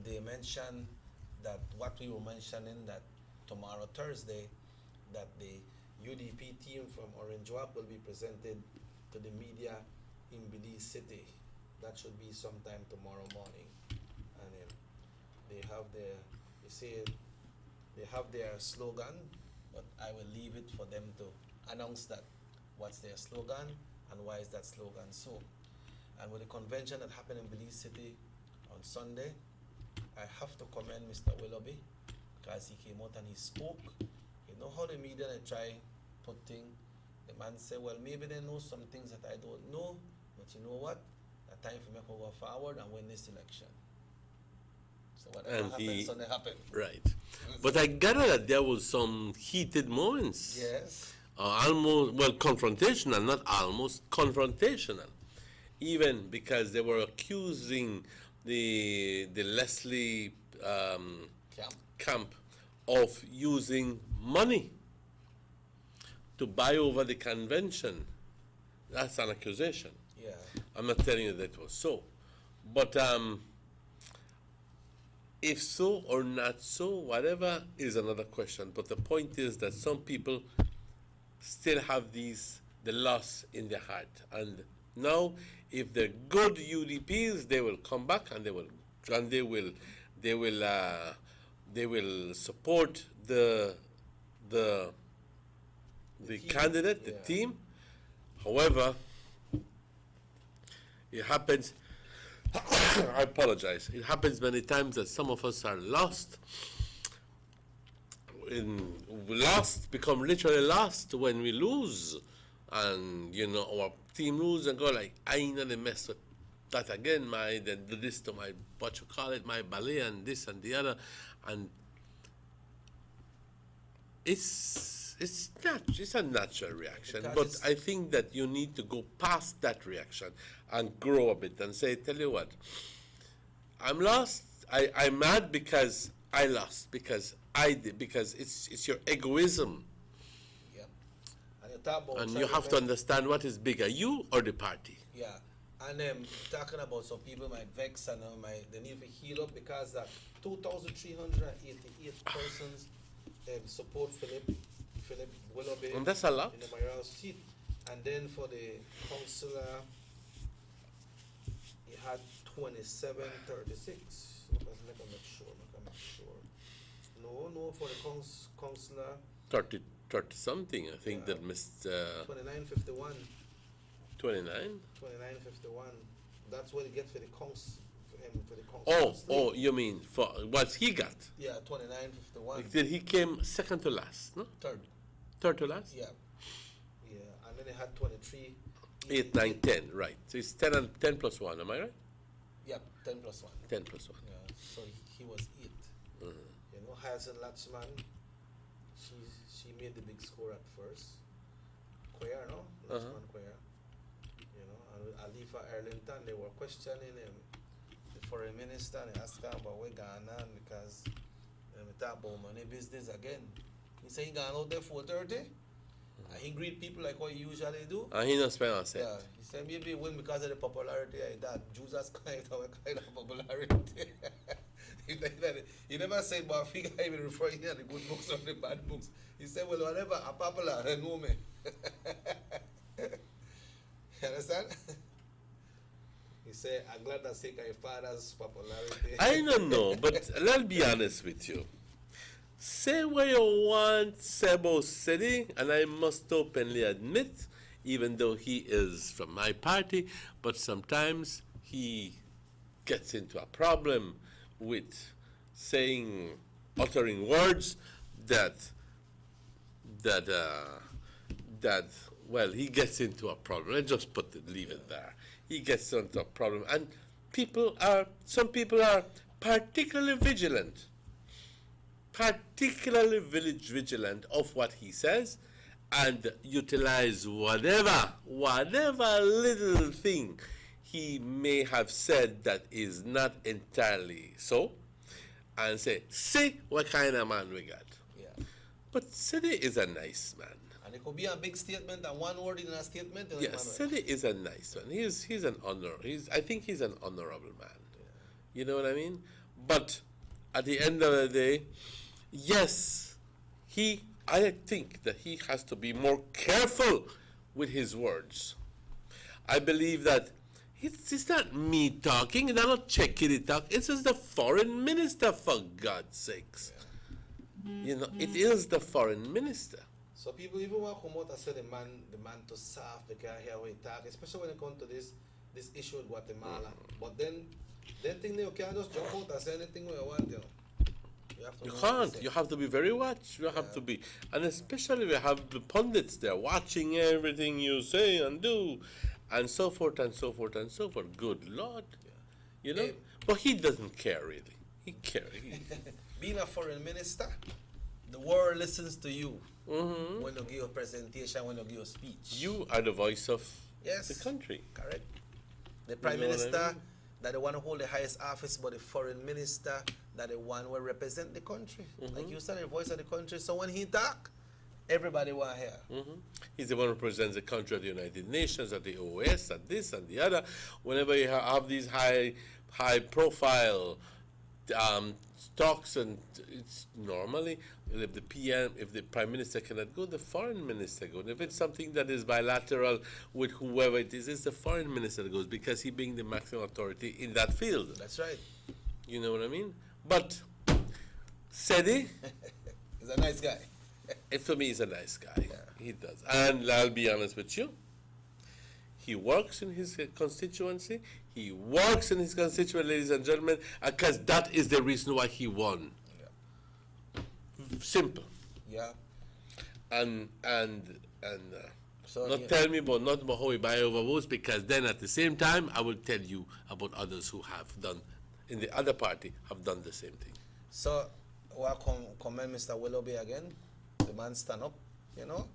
they mentioned that what we were mentioning, that tomorrow Thursday, that the UDP team from Orange Walk will be presented to the media in Belize City. That should be sometime tomorrow morning, and they have their, they say they have their slogan, but I will leave it for them to announce that. What's their slogan and why is that slogan so? And with the convention that happened in Belize City on Sunday, I have to commend Mr. Willoughby, because he came out and he spoke. You know how the media they try put things, the man say, well, maybe they know some things that I don't know, but you know what? The time for me to go forward and win this election. So whatever happened Sunday happened. Right. But I gather that there was some heated moments. Yes. Almost, well, confrontational, not almost, confrontational. Even because they were accusing the Leslie camp of using money to buy over the convention. That's an accusation. Yeah. I'm not telling you that it was so. But if so or not so, whatever is another question. But the point is that some people still have the loss in their heart. And now, if they're good UDPs, they will come back and they will support the candidate, the team. However, it happens. I apologize. It happens many times that some of us are lost. Become literally lost when we lose, and our team lose and go like, I ain't gonna mess with that again. Then do this to my my ballet and this and the other, and it's a natural reaction. But I think that you need to go past that reaction and grow a bit and say, tell you what, I'm lost. I'm mad because I lost, because I did, because it's your egoism. Yeah. And you talk about, and you have to understand what is bigger, you or the party. Yeah. And talking about some people might vex and they need to heal up because that 2,388 persons support Philip Willoughby. And that's a lot. In the mayoral seat. And then for the councillor, he had 2736. Let's make sure. No, for the councillor. 30 something, I think that missed. 2951. 29? 2951. That's what he gets for the council. Oh, you mean for what he got? Yeah, 2951. Then he came second to last, no? Third to last? Yeah. And then he had 23. 8, 9, 10, right. So it's 10 plus 1, am I right? Yeah, 10 plus 1. 10 plus 1. Yeah, so he was 8. Hyacinth Latchman, she made the big score at first. Queer, no? Latchman Queer. And with Alifa Arlington, they were questioning him, the foreign minister, and they asked him about where Ghana, because we talk about money business again. He said he gone out there 4:30. And he greet people like what he usually do. And he not spend on set. Yeah, he said maybe win because of the popularity that Jesus kind of popularity. He never said, but I think I even refer to the good books or the bad books. He said, well, whatever, I'm popular, they know me. You understand? He said, I'm glad that sake of your father's popularity. I don't know, but let's be honest with you. Say what you want, Sebo City, and I must openly admit, even though he is from my party, but sometimes he gets into a problem with uttering words that well, he gets into a problem. Let's just leave it there. He gets into a problem, and some people are particularly vigilant of what he says, and utilize whatever little thing he may have said that is not entirely so, and say, see what kind of man we got. Yeah. But Sidi is a nice man. And it could be a big statement and one word in a statement. Yes, Sidi is a nice man. He's an honor. I think he's an honorable man. Yeah. You know what I mean? But at the end of the day, yes, I think that he has to be more careful with his words. I believe that it's not me talking, and I'm not checking it out. It's just the foreign minister, for God's sakes. Yeah. You know, it is the foreign minister. So people even want to come out and say the man too soft, they can't hear how he talk, especially when it comes to this issue with Guatemala. But then they think you can't just jump out and say anything you want, you know. You can't. You have to be very watch. You have to be, and especially we have the pundits there watching everything you say and do, and so forth and so forth and so forth. Good Lord, you know. But he doesn't care really. He cares. Being a foreign minister, the world listens to you when you give a presentation, when you give a speech. You are the voice of the country. Correct. The prime minister, that the one who hold the highest office, but the foreign minister, that the one will represent the country. Like you said, the voice of the country. So when he talk, everybody will hear. He's the one who represents the country at the United Nations, at the OAS, at this and the other. Whenever you have these high profile talks, and it's normally if the PM, if the prime minister cannot go, the foreign minister goes. If it's something that is bilateral with whoever it is, it's the foreign minister that goes, because he being the maximum authority in that field. That's right. You know what I mean? But Sedi, he's a nice guy. For me, he's a nice guy. Yeah. He does. And I'll be honest with you, he works in his constituency. He works in his constituency, ladies and gentlemen, because that is the reason why he won. Yeah. Simple. Yeah. And so, not tell me about not about how we buy over votes, because then at the same time I will tell you about others who have done in the other party have done the same thing. So, I commend Mr. Willoughby again. The man stand up, you know.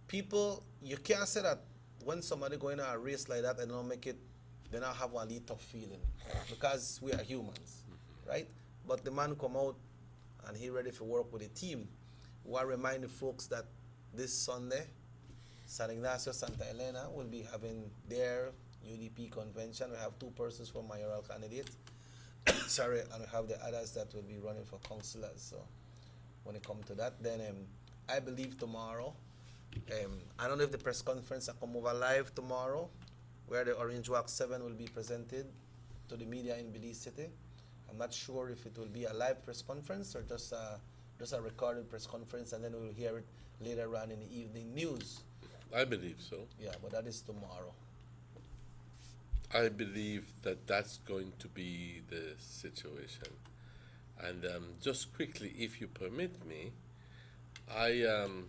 People, you can't say that when somebody going on a race like that and don't make it, they not have one little tough feeling, because we are humans, right? But the man come out and he ready to work with the team. We are reminding folks that this Sunday, San Ignacio, Santa Elena will be having their UDP convention. We have 2 persons for mayoral candidate. Sorry, and we have the others that will be running for councillors. So when it comes to that, then I believe tomorrow, I don't know if the press conference will come over live tomorrow, where the Orange Walk 7 will be presented to the media in Belize City. I'm not sure if it will be a live press conference or just a recorded press conference, and then we'll hear it later on in the evening news. I believe so. Yeah, but that is tomorrow. I believe that that's going to be the situation. And just quickly, if you permit me, I'm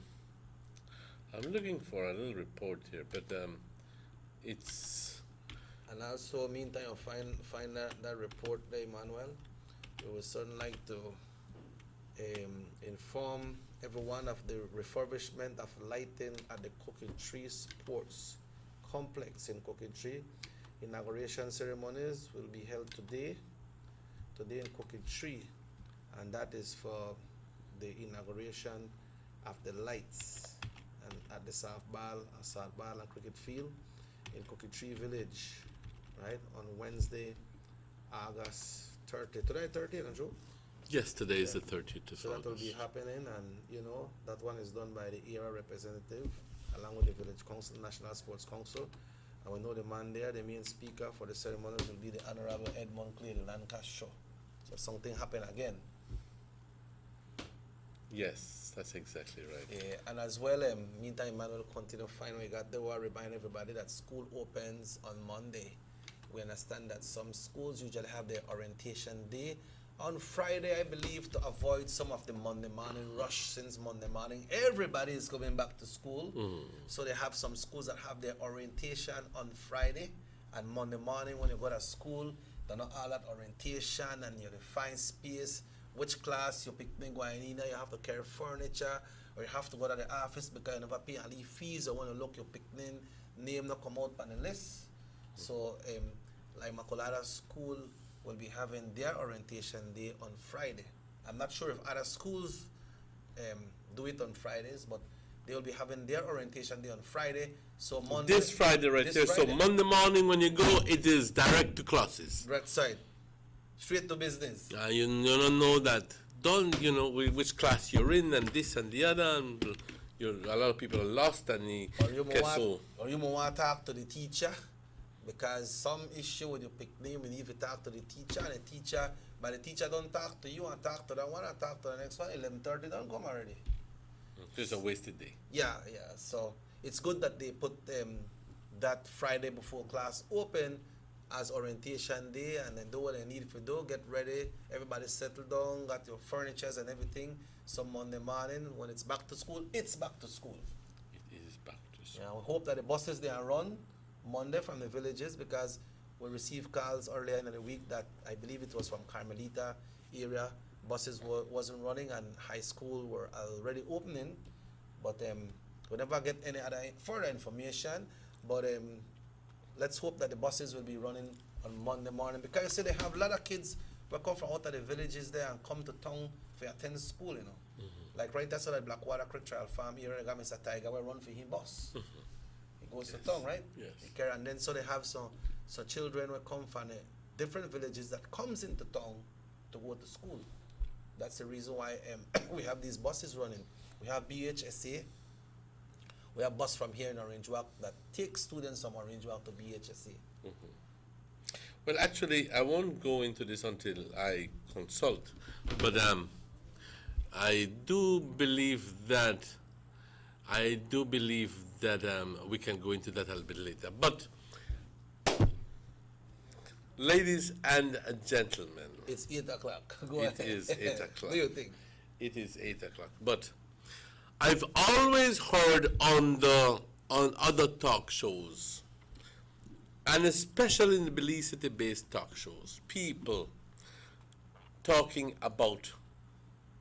looking for a little report here, but it's... And also, meantime, you'll find that report there, Emmanuel. We would certainly like to inform everyone of the refurbishment of lighting at the Cooking Tree Sports Complex in Cooking Tree. Inauguration ceremonies will be held today in Cooking Tree, and that is for the inauguration of the lights and at the softball and cricket field in Cookie Tree Village, right, on Wednesday, August 30. Today 30, Andrew? Yes, today is the 30th of So that will August. be happening, and you know that one is done by the era representative along with the village council, National Sports Council, and we know the man there, the main speaker for the ceremonies will be the Honorable Edmund Clay, the Lancaster. So something happen again. Yes, that's exactly right. Yeah, and as well, meantime, Emmanuel continue find we got the word remind everybody that school opens on Monday. We understand that some schools usually have their orientation day on Friday, I believe, to avoid some of the Monday morning rush. Since Monday morning, everybody is going back to school. So they have some schools that have their orientation on Friday, and Monday morning when you go to school, they're not all that orientation, and you find space, which class your picnic going in, you have to carry furniture, or you have to go to the office because you never pay any fees, or when you look your picnic name not come out on the list. So like Macolada School will be having their orientation day on Friday. I'm not sure if other schools do it on Fridays, but they will be having their orientation day on Friday. So Monday, This Friday right this here. Friday, So Monday morning when you go, it is direct to classes. direct side, straight to business. You don't know that. Don't you know which class you're in and this and the other, and a lot of people are lost and he Or you gets want, so. or you want to talk to the teacher because some issue with your picnic, you need to talk to the teacher, and the teacher, but the teacher don't talk to you and talk to that one and talk to the next one. 11:30 don't come already. It's a wasted day. Yeah. So it's good that they put that Friday before class open as orientation day, and then do what they need to do. Get ready. Everybody settle down. Got your furnitures and everything. So Monday morning when it's back to school, it's back to school. It is back to school. Yeah, we hope that the buses they are run Monday from the villages, because we received calls earlier in the week that I believe it was from Carmelita area. Buses wasn't running and high school were already opening, but we never get any other further information. But let's hope that the buses will be running on Monday morning, because you see they have a lot of kids who come from out of the villages there and come to town for attend school, you know. Like right there, so that Blackwater Creek Trial Farm here, they got Mr. Tiger will run for his bus. He goes to town, right? Yes. He carry, and then so they have some children will come from different villages that comes into town to go to school. That's the reason why we have these buses running. We have BHSA. We have bus from here in Orange Walk that takes students from Orange Walk to BHSA. Well, actually, I won't go into this until I consult, but I do believe that we can go into that a little bit later. But, ladies and gentlemen, It's 8 o'clock. Go it ahead. is 8 o'clock. What do you think? It is 8 o'clock. But I've always heard on other talk shows, and especially in the Belize City-based talk shows, people talking about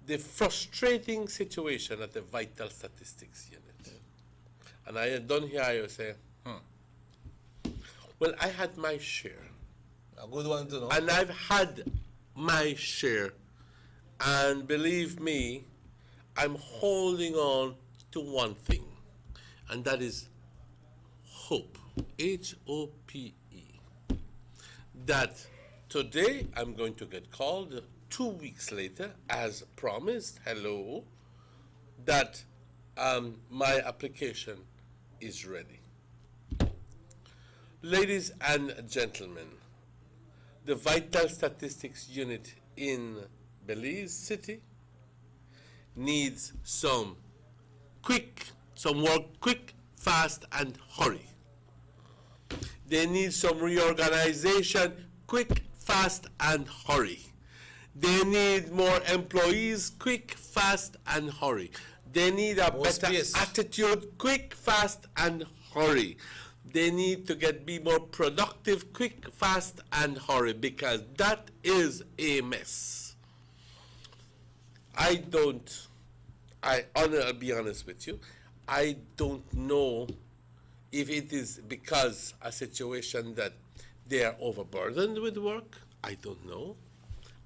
the frustrating situation at the Vital Statistics Unit. And I don't hear you say, well, I had my share. A good one to know. And I've had my share. And believe me, I'm holding on to one thing. And that is hope. H-O-P-E. That today I'm going to get called 2 weeks later, as promised, hello, that my application is ready. Ladies and gentlemen, the Vital Statistics Unit in Belize City needs some work quick, fast, and hurry. They need some reorganization, quick, fast, and hurry. They need more employees, quick, fast, and hurry. They need a better attitude, quick, fast, and hurry. They need to be more productive, quick, fast, and hurry, because that is a mess. I'll be honest with you, I don't know if it is because a situation that they are overburdened with work. I don't know.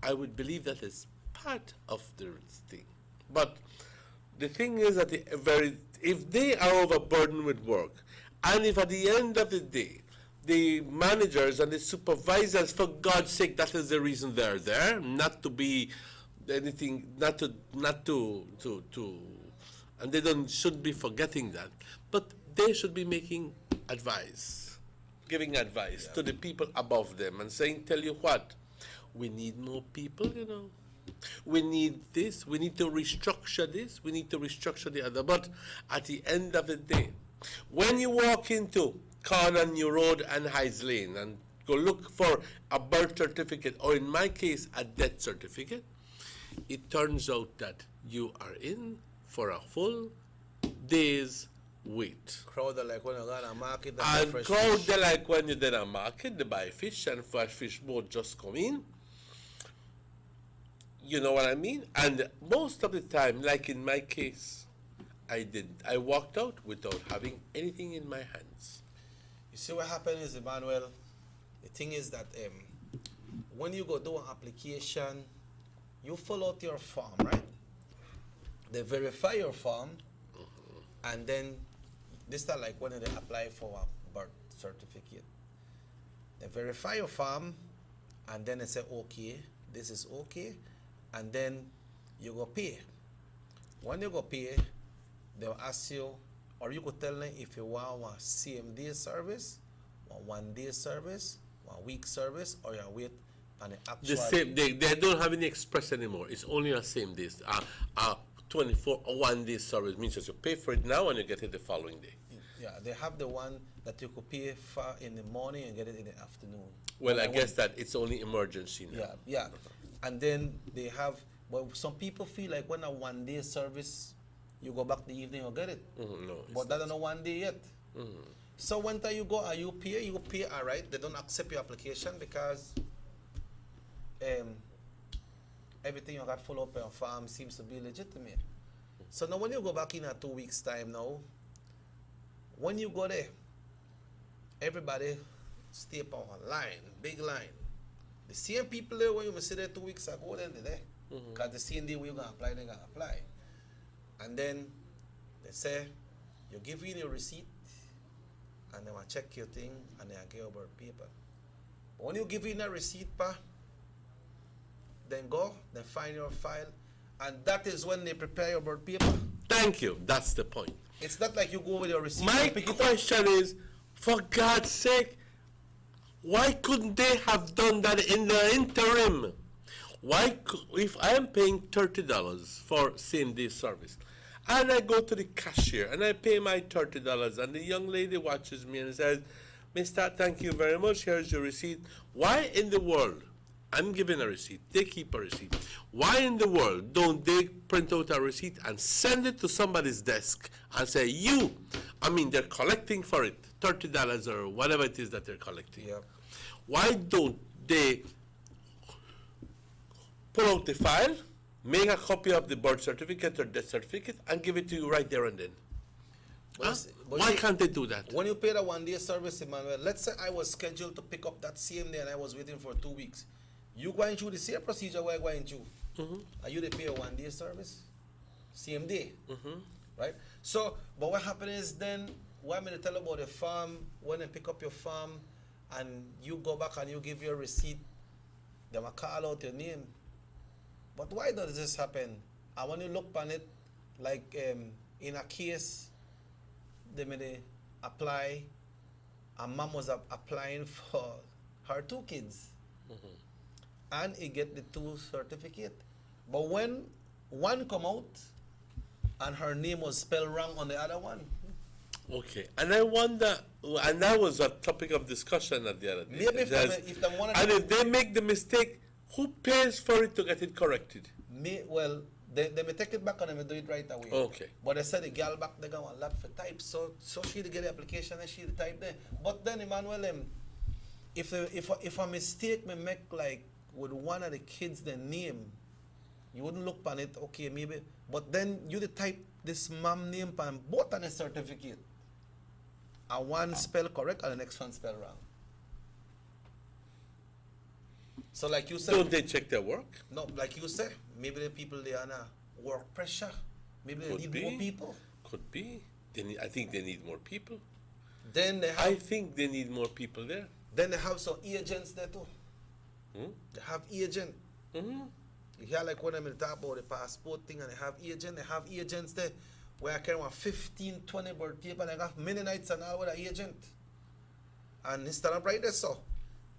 I would believe that is part of the thing. But the thing is that if they are overburdened with work, and if at the end of the day, the managers and the supervisors, for God's sake, that is the reason they're there, not to be anything, not to, and they shouldn't be forgetting that, but they should be making advice, giving advice to the people above them and saying, tell you what, we need more people, you know. We need this, we need to restructure this, we need to restructure the other. But at the end of the day, when you walk into Corner New Road and Hydes Lane and go look for a birth certificate, or in my case, a death certificate, it turns out that you are in for a full day's wait. Crowd are like when you go to a market And fresh crowd fish. they like when you're in a market, they buy fish and fresh fish boat just come in. You know what I mean? And most of the time, like in my case, I walked out without having anything in my hands. You see what happened is, Emmanuel, the thing is that when you go do an application, you fill out your form, right? They verify your form, and then this is like when they apply for a birth certificate. They verify your form, and then they say, okay, this is okay, and then you go pay. When you go pay, they'll ask you, or you could tell them if you want a same day service, or 1 day service, 1 week service, or you wait on the actual. The same, they don't have any express anymore. It's only a same day. 24 or 1 day service means that you pay for it now and you get it the following day. Yeah, they have the one that you could pay for in the morning and get it in the afternoon. Well, I guess that it's only emergency now. Yeah. And then they have, well, some people feel like when a 1 day service, you go back the evening or get it. No, but that's not 1 day yet. So when time you go and you pay, all right, they don't accept your application because everything you got full up on farm seems to be legitimate. So now when you go back in a 2 weeks time now, when you go there, everybody stay up on a line, big line. The same people there when you see there 2 weeks ago, then they're there. Because the same day when you're going to apply, they're going to apply. And then they say, you give in your receipt, and they will check your thing, and they will give you birth paper. But when you give in a receipt, then go, then find your file, and that is when they prepare your birth paper. Thank you. That's the point. It's not like you go with your receipt. My question is, for God's sake, why couldn't they have done that in the interim? If I am paying $30 for same day service, and I go to the cashier and I pay my $30, and the young lady watches me and says, Mr. Thank you very much, here's your receipt. Why in the world, I'm giving a receipt, they keep a receipt, why in the world don't they print out a receipt and send it to somebody's desk and say, they're collecting for it, $30 or whatever it is that they're collecting. Yeah. Why don't they pull out the file, make a copy of the birth certificate or death certificate, and give it to you right there and then? Why can't they do that? When you pay the 1 day service, Emmanuel, let's say I was scheduled to pick up that same day and I was waiting for 2 weeks. You going through the same procedure we're going through. Are you to pay a 1 day service? Same day. Right? So, but what happened is then, what I'm going to tell about the farm, when they pick up your farm and you go back and you give your receipt, they will call out your name. But why does this happen? And when you look on it, like in a case, they may apply, a mom was applying for her 2 kids. And he get the 2 certificate. But when one come out and her name was spelled wrong on the other one. Okay, and I wonder, and that was a topic of discussion at the other day. Maybe if they make the mistake, who pays for it to get it corrected? They may take it back and they may do it right away. Okay. But they said the girl back they got a lot for type, so she get the application and she the type there. But then Emmanuel, if a mistake may make like with one of the kids the name, you wouldn't look on it, okay, maybe, but then you the type this mom name on both on a certificate. And one spell correct and the next one spell wrong. So like you said, don't they check their work? No, like you said, maybe the people they are under work pressure Maybe they Could need be. more people. Could be. I think they need more people. Then they have. I think they need more people there. Then they have some agents there too. They have agent. You hear like when I'm talk about the passport thing, and they have agent. They have agents there where I carry 15, 20 bird paper, and I got many nights and all with an agent. And they stand up right there, so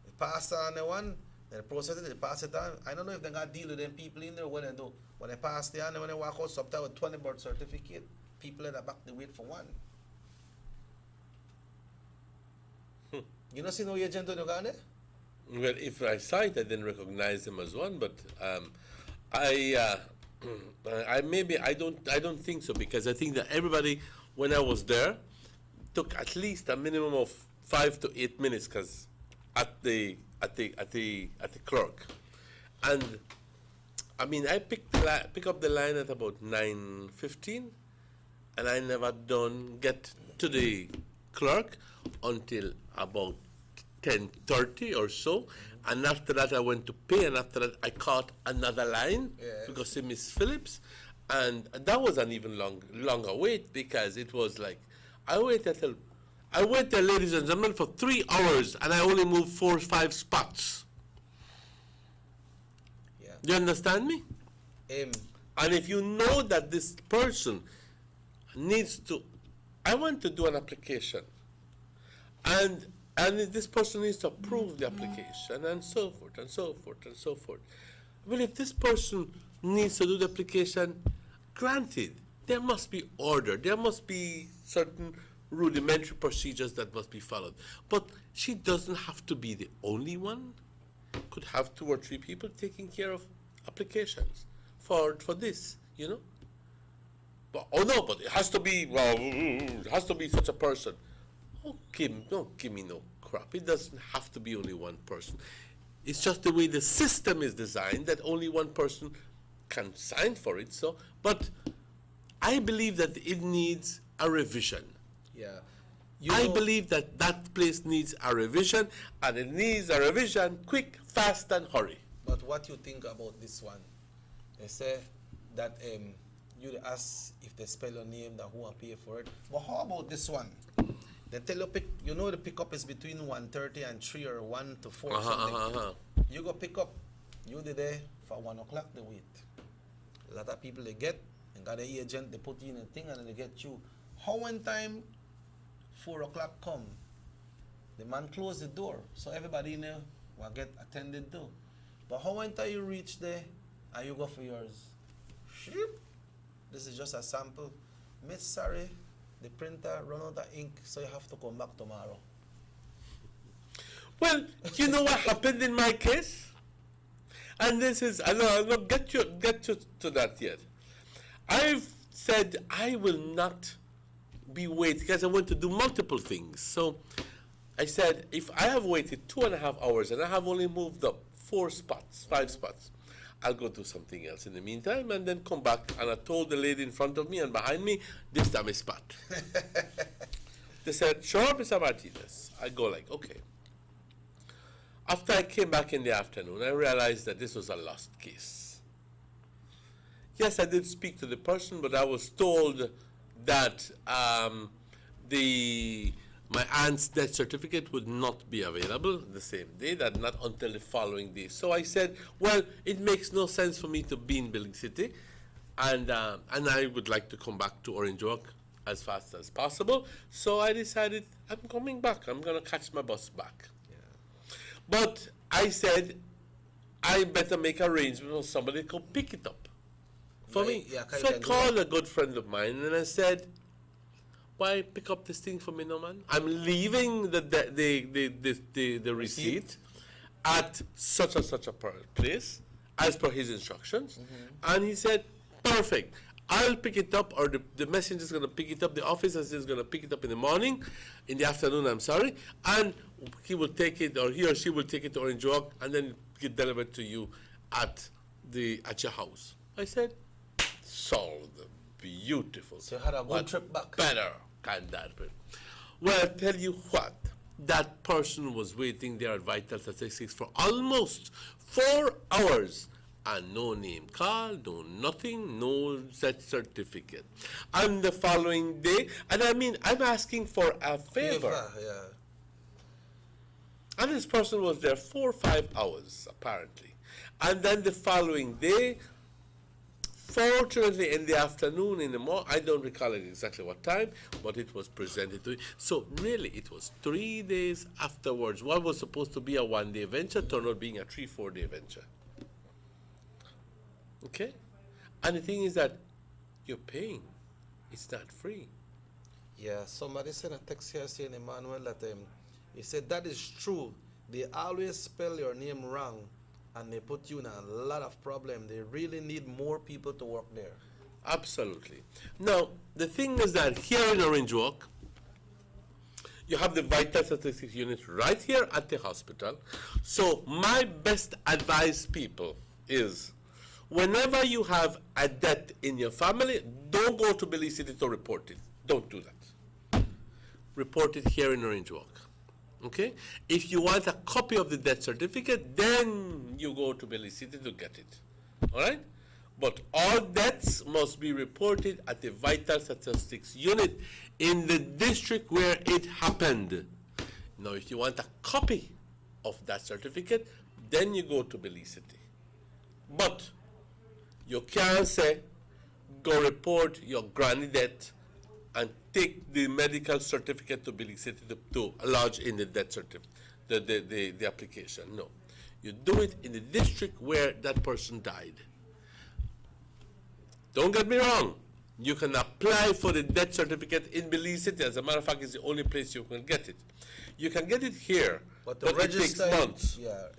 they pass on the one, then they process it, they pass it on. I don't know if they got deal with them people in there, what they do. When they pass the on, when they walk out, sometimes with 20 birth certificate, people at the back, they wait for one. You don't see no agent on the gun there? Well, if I saw it, I didn't recognize him as one, but I don't think so, because I think that everybody, when I was there, took at least a minimum of 5 to 8 minutes, because at the clerk, and I mean I pick up the line at about 9:15, and I never get to the clerk until about 10:30 or so, and after that I went to pay, and after that I caught another line because of Miss Phillips, and that was an even longer wait, because it was like I waited, ladies and gentlemen, for 3 hours, and I only moved 4 or 5 spots. Yeah. Do you understand me? And if you know that this person needs to, I want to do an application, and this person needs to approve the application, and so forth, and so forth, and so forth. Well, if this person needs to do the application, granted, there must be order. There must be certain rudimentary procedures that must be followed. But she doesn't have to be the only one. Could have 2 or 3 people taking care of applications for this, you know. But but it has to be. Well, it has to be such a person. Don't give me no crap. It doesn't have to be only one person. It's just the way the system is designed that only one person can sign for it. So, but I believe that it needs a revision. Yeah. I believe that place needs a revision, and it needs a revision quick, fast, and hurry. But what you think about this one? They say that you ask if they spell your name, that who will pay for it. But how about this one? They tell you, the pickup is between 1:30 and 3 or 1 to 4 something. You go pick up, you there for 1 o'clock, they wait. A lot of people they get, and got an agent, they put you in a thing, and then they get you. How when time 4 o'clock come, the man close the door, so everybody in there will get attended to. But how when time you reach there, and you go for yours? This is just a sample. Miss, sorry, the printer run out of ink, so you have to come back tomorrow. Well, you know what happened in my case? And this is, I'll not get to that yet. I've said I will not be waiting, because I want to do multiple things. So I said, if I have waited 2.5 hours and I have only moved up 4 spots, 5 spots, I'll go do something else in the meantime and then come back. And I told the lady in front of me and behind me, this time is spot. They said, show up, Mr. Martinez. I go like, okay. After I came back in the afternoon, I realized that this was a lost case. Yes, I did speak to the person, but I was told that my aunt's death certificate would not be available the same day, that not until the following day. So I said, well, it makes no sense for me to be in Building City, and I would like to come back to Orange Walk as fast as possible. So I decided I'm coming back. I'm going to catch my bus back. Yeah. But I said, I better make arrangements for somebody to come pick it up for me. Yeah, so I called a good friend of mine and I said, why pick up this thing for me, no man? I'm leaving the receipt at such and such a place as per his instructions. And he said, perfect. I'll pick it up, or the messenger is going to pick it up. The officer is going to pick it up in the morning, in the afternoon, I'm sorry, and he will take it, or he or she will take it to Orange Walk, and then get delivered to you at your house. I said, solved. Beautiful. So you had a good trip back. Better can that be? Well, I tell you what, that person was waiting there at Vital Statistics for almost 4 hours, and no name card, no nothing, no set certificate. And the following day, and I mean, I'm asking for a favor. Yeah. And this person was there 4 or 5 hours, apparently. And then the following day, fortunately in the afternoon, in the morning, I don't recall exactly what time, but it was presented to me. So really, it was 3 days afterwards. What was supposed to be a one-day venture turned out being a 3-4 day venture. Okay? And the thing is that you're paying. It's not free. Yeah, somebody sent a text here saying, Emmanuel, that he said that is true. They always spell your name wrong, and they put you in a lot of problem. They really need more people to work there. Absolutely. Now, the thing is that here in Orange Walk, you have the vital statistics unit right here at the hospital. So my best advice, people, is whenever you have a death in your family, don't go to Belize City to report it. Don't do that. Report it here in Orange Walk. Okay? If you want a copy of the death certificate, then you go to Belize City to get it. All right? But all deaths must be reported at the vital statistics unit in the district where it happened. Now, if you want a copy of that certificate, then you go to Belize City. But you can't say, go report your granny death and take the medical certificate to Belize City to lodge in the death certificate, the application. No. You do it in the district where that person died. Don't get me wrong. You can apply for the death certificate in Belize City. As a matter of fact, it's the only place you can get it. You can get it here, but it takes months. Yeah.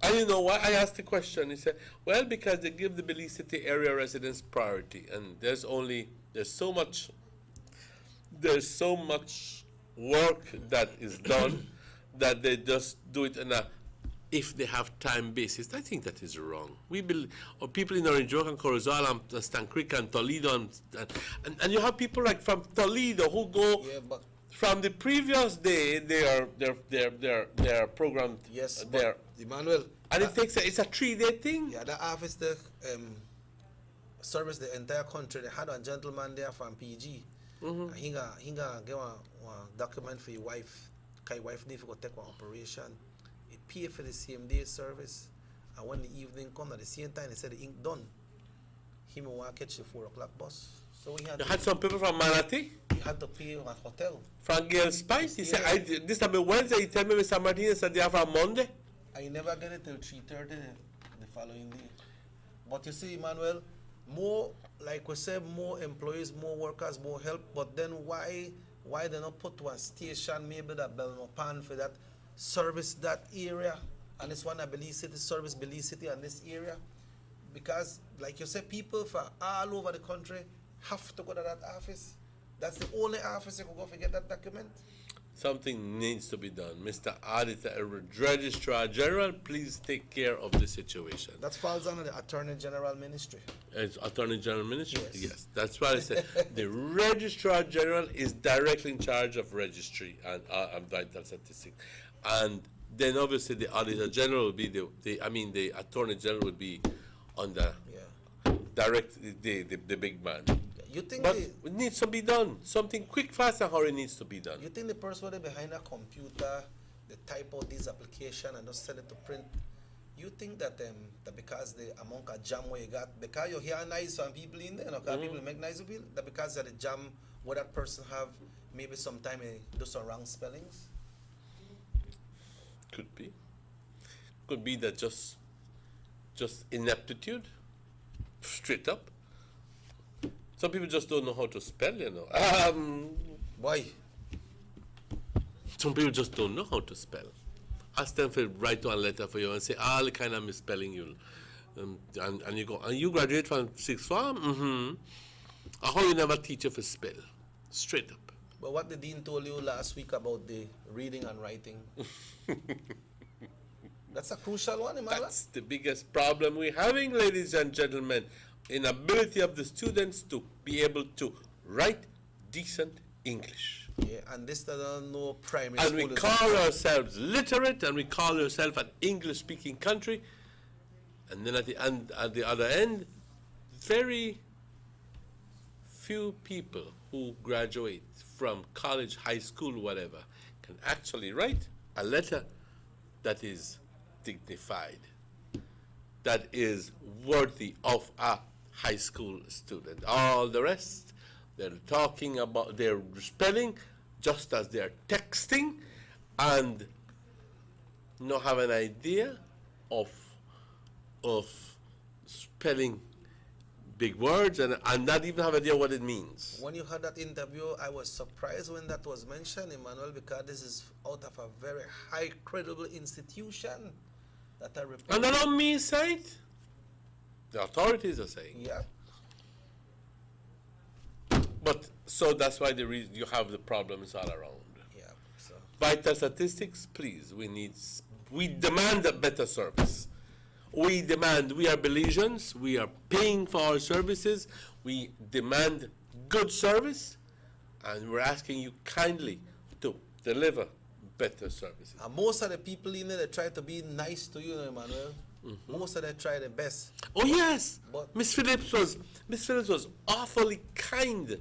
And you know why? I asked the question. He said, well, because they give the Belize City area residents priority, and there's so much work that is done that they just do it on a if they have time basis. I think that is wrong. We believe, or people in Orange Walk and Corozal and Stan Creek and Toledo, and you have people like from Toledo who go from the previous day. They're programmed. Yes, there. Emmanuel. And it's a 3-day thing. Yeah, the office the service the entire country. They had a gentleman there from PG. Mm-hmm. He got get one document for your wife. Cause your wife need to go take one operation. It pay for the same day service. And when the evening come at the same time, they said the ink done. He may want to catch the 4 o'clock bus. So we had. You had some people from Manatee. He had to pay a hotel. From Gale Spice. He said, this time Wednesday. He tell me Mr. Martinez said they have on Monday. I never get it till 3:30 the following day. But you see, Emmanuel, more, like we said, more employees, more workers, more help. But then why they not put one station, maybe that Belmopan for that service that area? And this one, I Belize City service Belize City and this area. Because, like you said, people from all over the country have to go to that office. That's the only office you can go to get that document. Something needs to be done. Mr. Auditor, Registrar General, please take care of the situation. That falls under the Attorney General Ministry. It's Attorney General Ministry? Yes. That's what I said. The Registrar General is directly in charge of registry and vital statistics. And then obviously the Auditor General will be the Attorney General will be on the the big man. You think but it needs to be done. Something quick, fast, and hurry needs to be done. You think the person behind a computer, they type out this application and just send it to print, you think that because the amount of jam where you got, because you hear nice from people in there, because people make nice people, that because of the jam where that person have, maybe sometime do some wrong spellings? Could be. Could be that just ineptitude, straight up. Some people just don't know how to spell, Why? Some people just don't know how to spell. Ask them to write one letter for you and say all the kind of misspelling you, and you go, and you graduate from 6th form? Mm-hmm. How you never teach you to spell? Straight up. But what the dean told you last week about the reading and writing, that's a crucial one, Imala. That's the biggest problem we're having, ladies and gentlemen. Inability of the students to be able to write decent English. Yeah, and this doesn't know primary and school. And we call ourselves literate, and we call ourselves an English-speaking country, And then at the other end, very few people who graduate from college, high school, whatever, can actually write a letter that is dignified, that is worthy of a high school student. All the rest, they're talking about their spelling just as they're texting and not have an idea of spelling big words and not even have an idea what it means. When you had that interview, I was surprised when that was mentioned, Emmanuel, because this is out of a very high, credible institution that I report. And not on me side, the authorities are saying. Yeah. But so that's why the reason you have the problems all around. Yeah. So. Vital statistics, please. We demand a better service. We demand, we are Belizeans, we are paying for our services, we demand good service, and we're asking you kindly to deliver better services. And most of the people in there, they try to be nice to you, Emmanuel. Most of them try their best. Oh yes, But Miss Phillips was awfully kind.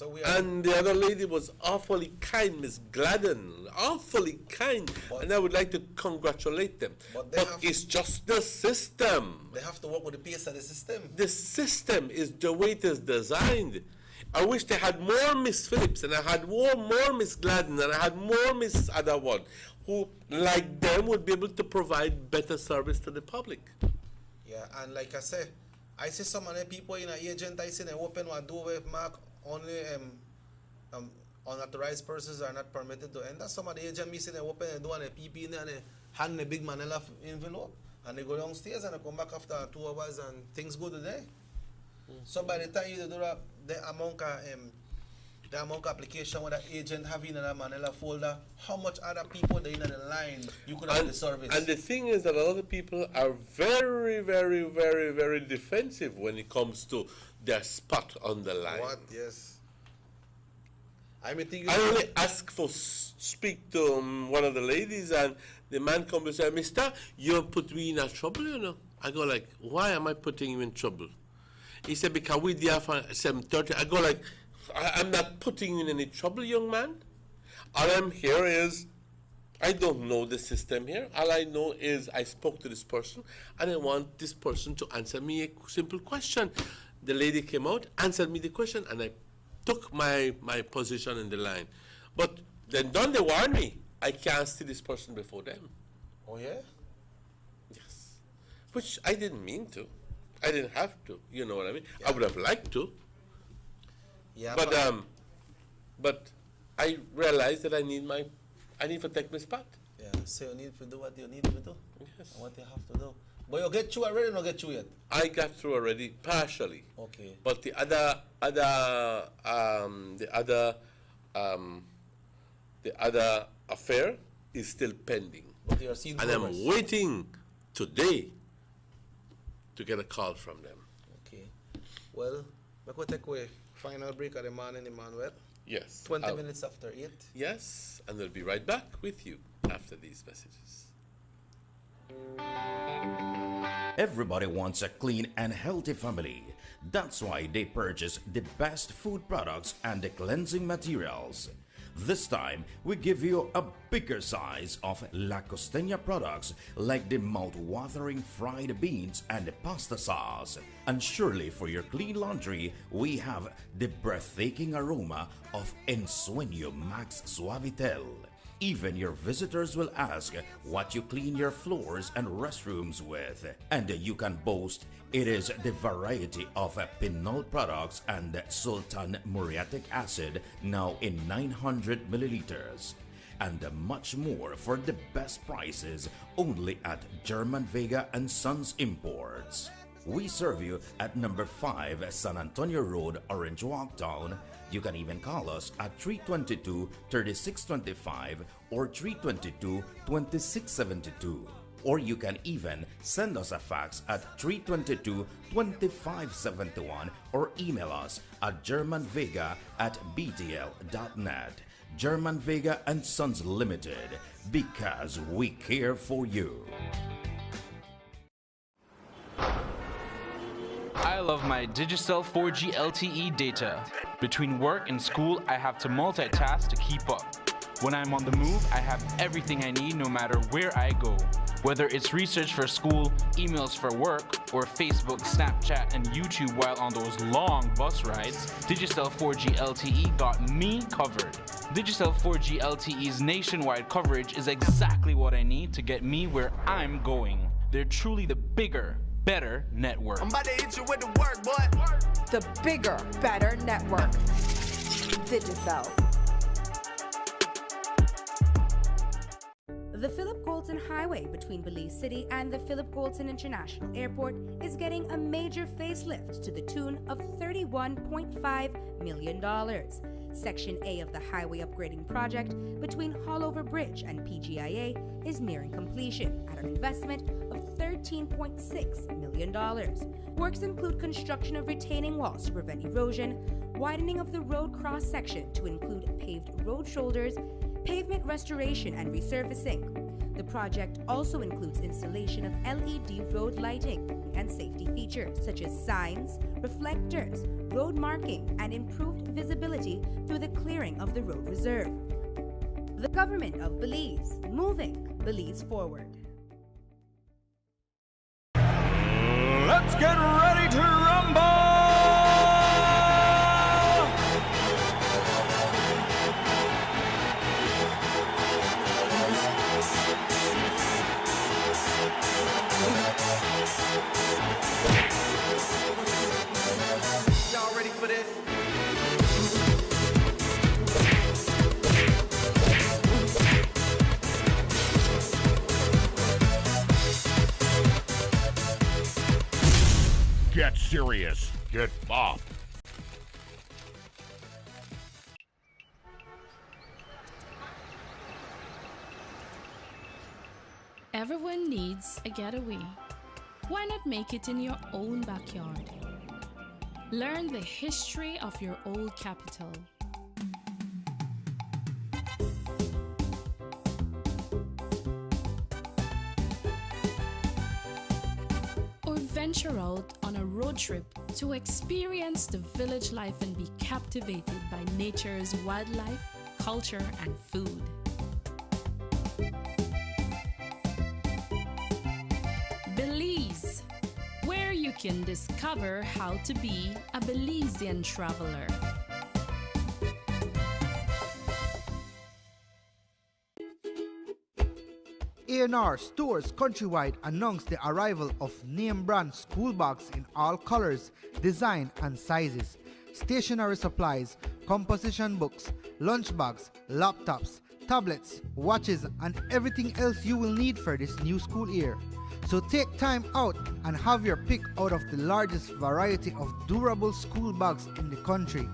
so we are, And the other lady was awfully kind, Miss Gladden, awfully kind. And I would like to congratulate them. But it's just the system. they have to work with the pace of the system. The system is the way it is designed. I wish they had more Miss Phillips, and I had more Miss Gladden, and I had more Miss other one, who, like them, would be able to provide better service to the public. Yeah, and like I say, I see some of the people in an agent, I see they open one door with mark only unauthorized persons are not permitted to enter. Some of the agent me see they open the door and they peep in there and they hand the big Manila envelope and they go downstairs and they come back after 2 hours and things go today. So by the time you do that, the amount of application with the agent have in that Manila folder, how much other people they in the line you could have the service. And the thing is that a lot of people are very, very, very, very defensive when it comes to their spot on the line. What? Yes. I only ask for speak to one of the ladies, and the man comes and says, "Mister, you put me in a trouble, you know." I go like, "Why am I putting you in trouble?" He said, "Because we there for 7:30." I go like, I'm not putting you in any trouble, young man. All I'm here is, I don't know the system here. All I know is I spoke to this person, and I want this person to answer me a simple question. The lady came out, answered me the question, and I took my position in the line. But then don't they warn me, I can't see this person before them. Oh, yeah? Yes. Which I didn't mean to. I didn't have to. You know what I mean? Yeah. I would have liked to. Yeah, but I realized that I need to take my spot. Yeah, so you need to do what you need to do. Yes. And what you have to do. But you get through already or not get through yet? I got through already, partially. Okay. But the other affair is still pending. But you are seeing and progress. I'm waiting today to get a call from them. Okay. Well, we could take away final break at the morning, Emmanuel. Yes. 20 minutes after 8. Yes, and we'll be right back with you after these messages. Everybody wants a clean and healthy family. That's why they purchase the best food products and the cleansing materials. This time, we give you a bigger size of La Costeña products like the mouth-watering fried beans and the pasta sauce. And surely for your clean laundry, we have the breathtaking aroma of Ensueño Max Suavitel. Even your visitors will ask what you clean your floors and restrooms with. And you can boast it is the variety of Pinol products and Sultan muriatic acid now in 900 milliliters. And much more for the best prices only at German Vega and Sons Imports. We serve you at number 5 San Antonio Road, Orange Walk Town. You can even call us at 322-3625 or 322-2672. Or you can even send us a fax at 322-2571 or email us at germanvega@btl.net. German Vega and Sons Limited, because we care for you. of my Digicel 4G LTE data. Between work and school, I have to multitask to keep up. When I'm on the move, I have everything I need no matter where I go. Whether it's research for school, emails for work, or Facebook, Snapchat, and YouTube while on those long bus rides, Digicel 4G LTE got me covered. Digicel 4G LTE's nationwide coverage is exactly what I need to get me where I'm going. They're truly the bigger, better network. I'm about to hit you with the work, boy. The bigger, better network. Digicel. The Philip Goulton Highway between Belize City and the Philip Goulton International Airport is getting a major facelift to the tune of $31.5 million. Section A of the highway upgrading project between Haulover Bridge and PGIA is nearing completion at an investment of $13.6 million. Works include construction of retaining walls to prevent erosion, widening of the road cross section to include paved road shoulders, pavement restoration and resurfacing. The project also includes installation of LED road lighting and safety features such as signs, reflectors, road marking, and improved visibility through the clearing of the road reserve. The government of Belize, moving Belize forward. Let's get ready to rumble! Y'all ready for this? Get serious. Get bopped. Everyone needs a getaway. Why not make it in your own backyard? Learn the history of your old capital. Or venture out on a road trip to experience the village life and be captivated by nature's wildlife, culture, and food. Belize, where you can discover how to be a Belizean traveler. A&R Stores Countrywide announced the arrival of name brand school bags in all colors, design and sizes, stationery supplies, composition books, lunch bags, laptops, tablets, watches and everything else you will need for this new school year. So take time out and have your pick out of the largest variety of durable school bags in the country.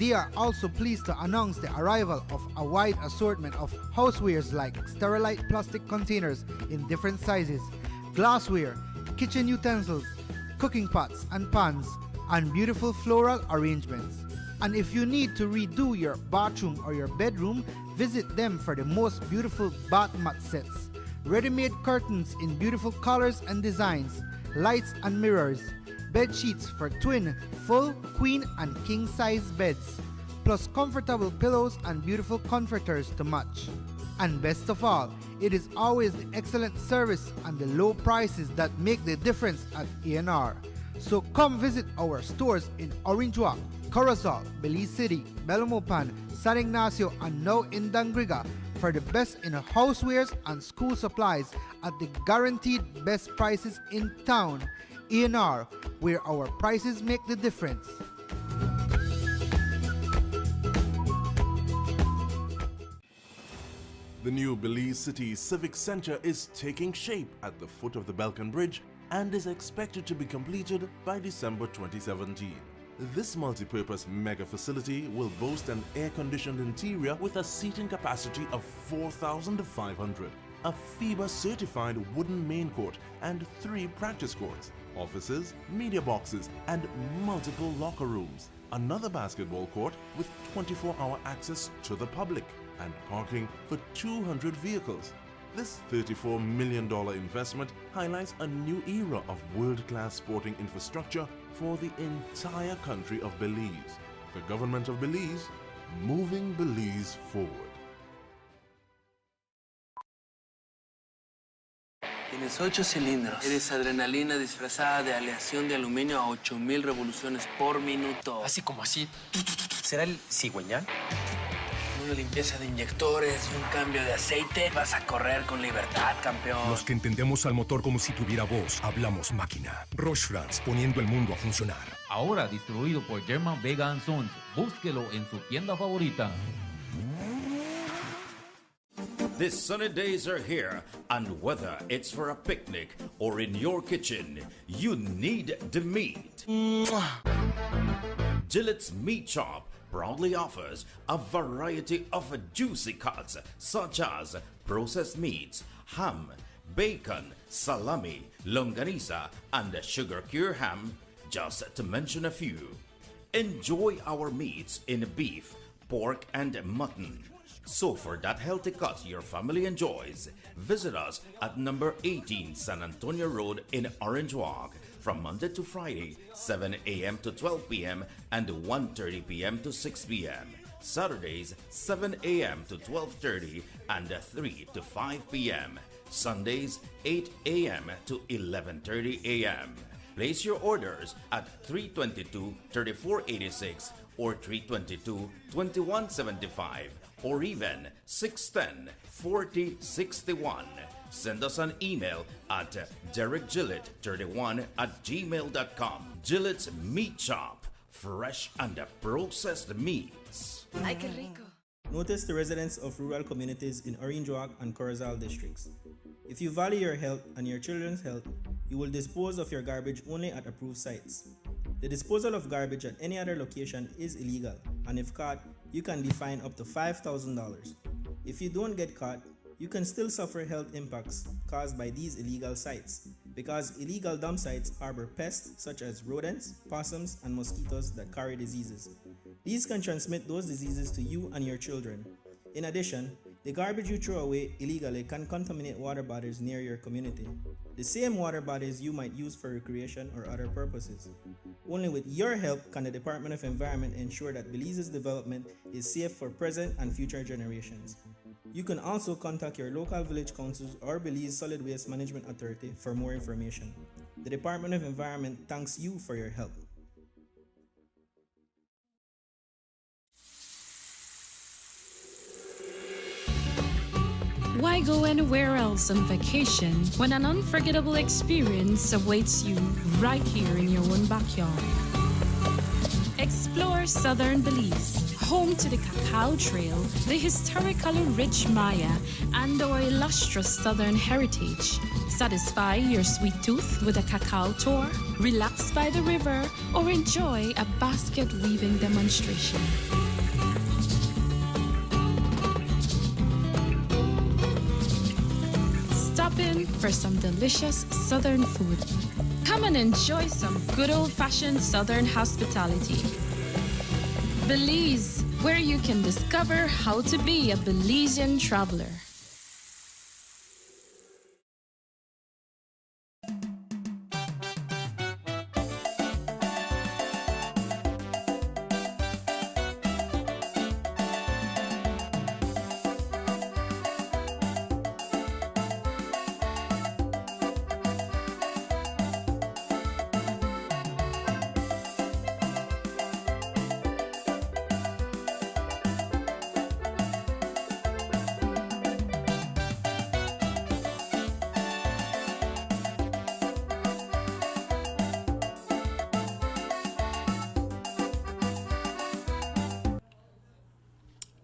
They are also pleased to announce the arrival of a wide assortment of housewares like Sterilite plastic containers in different sizes, glassware, kitchen utensils, cooking pots and pans, and beautiful floral arrangements. And if you need to redo your bathroom or your bedroom, visit them for the most beautiful bath mat sets, ready-made curtains in beautiful colors and designs, lights and mirrors, bed sheets for twin, full, queen and king size beds, plus comfortable pillows and beautiful comforters to match. And best of all, it is always the excellent service and the low prices that make the difference at A&R. So come visit our stores in Orange Walk, Corozal, Belize City, Belmopan, San Ignacio and now in Dangriga for the best in housewares and school supplies at the guaranteed best prices in town. A&R, where our prices make the difference. The new Belize City Civic Center is taking shape at the foot of the Belkan Bridge and is expected to be completed by December 2017. This multi-purpose mega facility will boast an air-conditioned interior with a seating capacity of 4,500, a FIBA-certified wooden main court and 3 practice courts, offices, media boxes, and multiple locker rooms. Another basketball court with 24-hour access to the public and parking for 200 vehicles. This $34 million investment highlights a new era of world-class sporting infrastructure for the entire country of Belize. The government of Belize, moving Belize forward. Tienes 8 cilindros. Eres adrenalina disfrazada de aleación de aluminio a 8000 revoluciones por minuto. Así como así. ¿Será el cigüeñal? Una limpieza de inyectores y un cambio de aceite. Vas a correr con libertad, campeón. Los que entendemos al motor como si tuviera voz, hablamos máquina. Roche France, poniendo el mundo a funcionar. Ahora distribuido por German Vega & Sons. Búsquelo en su tienda favorita. The sunny days are here, and whether it's for a picnic or in your kitchen, you need the meat. Gillette's Meat Shop proudly offers a variety of juicy cuts such as processed meats, ham, bacon, salami, longaniza, and sugar cure ham, just to mention a few. Enjoy our meats in beef, pork, and mutton. So for that healthy cut your family enjoys, visit us at number 18 San Antonio Road in Orange Walk from Monday to Friday, 7 a.m. to 12 p.m. and 1:30 p.m. to 6 p.m. Saturdays, 7 a.m. to 12:30 and 3 to 5 p.m. Sundays, 8 a.m. to 11:30 a.m. Place your orders at 322-3486 or 322-2175 or even 610-4061. Send us an email at derekgillett31@gmail.com. Gillette's Meat Shop, fresh and processed meats. Ay, qué rico. Notice to residents of rural communities in Orange Walk and Corozal districts. If you value your health and your children's health, you will dispose of your garbage only at approved sites. The disposal of garbage at any other location is illegal, and if caught, you can be fined up to $5,000. If you don't get caught, you can still suffer health impacts caused by these illegal sites, because illegal dump sites harbor pests such as rodents, possums, and mosquitoes that carry diseases. These can transmit those diseases to you and your children. In addition, the garbage you throw away illegally can contaminate water bodies near your community, the same water bodies you might use for recreation or other purposes. Only with your help can the Department of Environment ensure that Belize's development is safe for present and future generations. You can also contact your local village councils or Belize Solid Waste Management Authority for more information. The Department of Environment thanks you for your help. Why go anywhere else on vacation when an unforgettable experience awaits you right here in your own backyard? Explore southern Belize, home to the Cacao Trail, the historically rich Maya, and our illustrious southern heritage. Satisfy your sweet tooth with a cacao tour, relax by the river, or enjoy a basket weaving demonstration. Stop in for some delicious southern food. Come and enjoy some good old-fashioned southern hospitality. Belize, where you can discover how to be a Belizean traveler.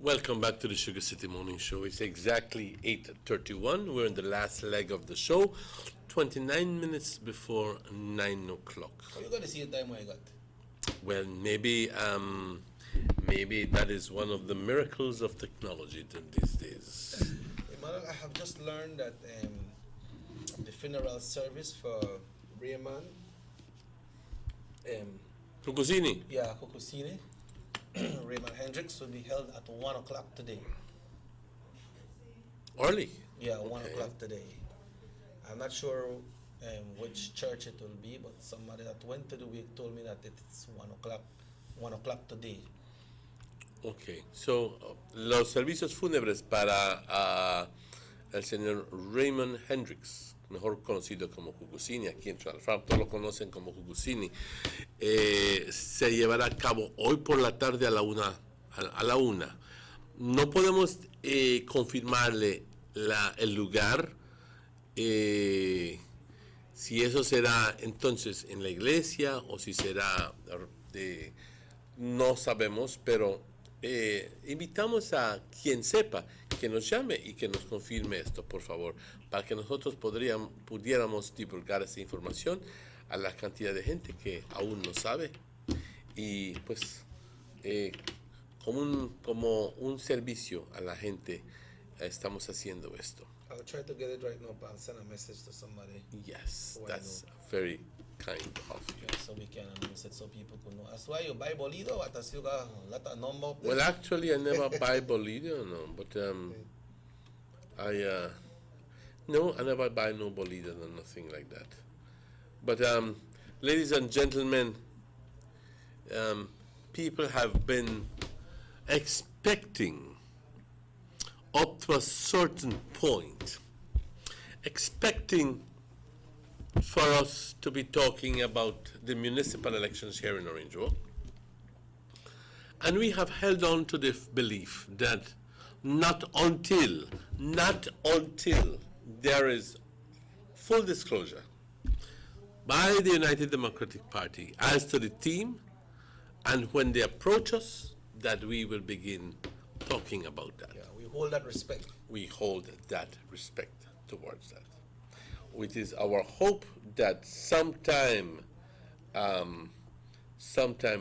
Welcome back to the Sugar City Morning Show. It's exactly 8:31. We're in the last leg of the show, 29 minutes before 9 o'clock. How you going to see the time I got? Well, maybe that is one of the miracles of technology these days. Emmanuel, I have just learned that the funeral service for Raymond Kukusini? Yeah, Kukusini. Raymond Hendricks will be held at 1 o'clock today. Early? Yeah, 1 Okay. o'clock today. I'm not sure which church it will be, but somebody that went to the wake told me that it's 1 o'clock today. Ok, so los servicios fúnebres para el señor Raymond Hendricks, mejor conocido como Hugucini, aquí en Trinidad Farm, todos lo conocen como Hugucini, se llevará a cabo hoy por la tarde a la una. No podemos confirmarle el lugar, si eso será entonces en la iglesia o si será, no sabemos, pero invitamos a quien sepa que nos llame y que nos confirme esto, por favor, para que nosotros pudiéramos divulgar esa información a la cantidad de gente que aún no sabe y pues como un servicio a la gente estamos haciendo esto. I'll try to get it right now and send a message to somebody. Yes, who I that's know. very kind of you. Yeah, so we can announce it so people could know. That's why you buy Bolido, what has you got a lot of number up there? Well, actually, I never buy Bolido, no, but I never buy no Bolido or nothing like that. But ladies and gentlemen, people have been expecting up to a certain point, expecting for us to be talking about the municipal elections here in Orange Walk. And we have held on to the belief that not until there is full disclosure by the United Democratic Party as to the team, and when they approach us, that we will begin talking about that. Yeah, we hold that respect. We hold that respect towards that. It is our hope that sometime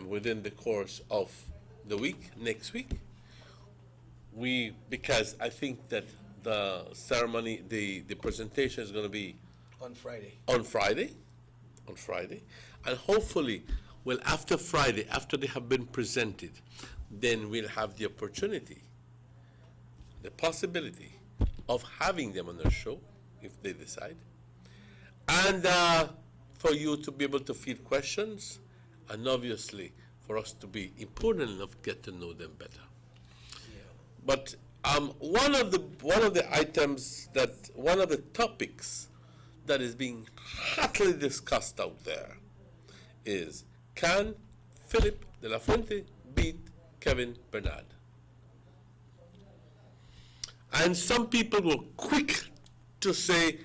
within the course of the week, next week, because I think that the ceremony, the presentation is going to be On Friday. on Friday, and hopefully, well, after Friday, after they have been presented, then we'll have the opportunity, the possibility of having them on their show, if they decide, and for you to be able to field questions, and obviously for us to be important enough to get to know them better. But one of the topics that is being hotly discussed out there is, can Philip de la Fuente beat Kevin Bernard? And some people were quick to say,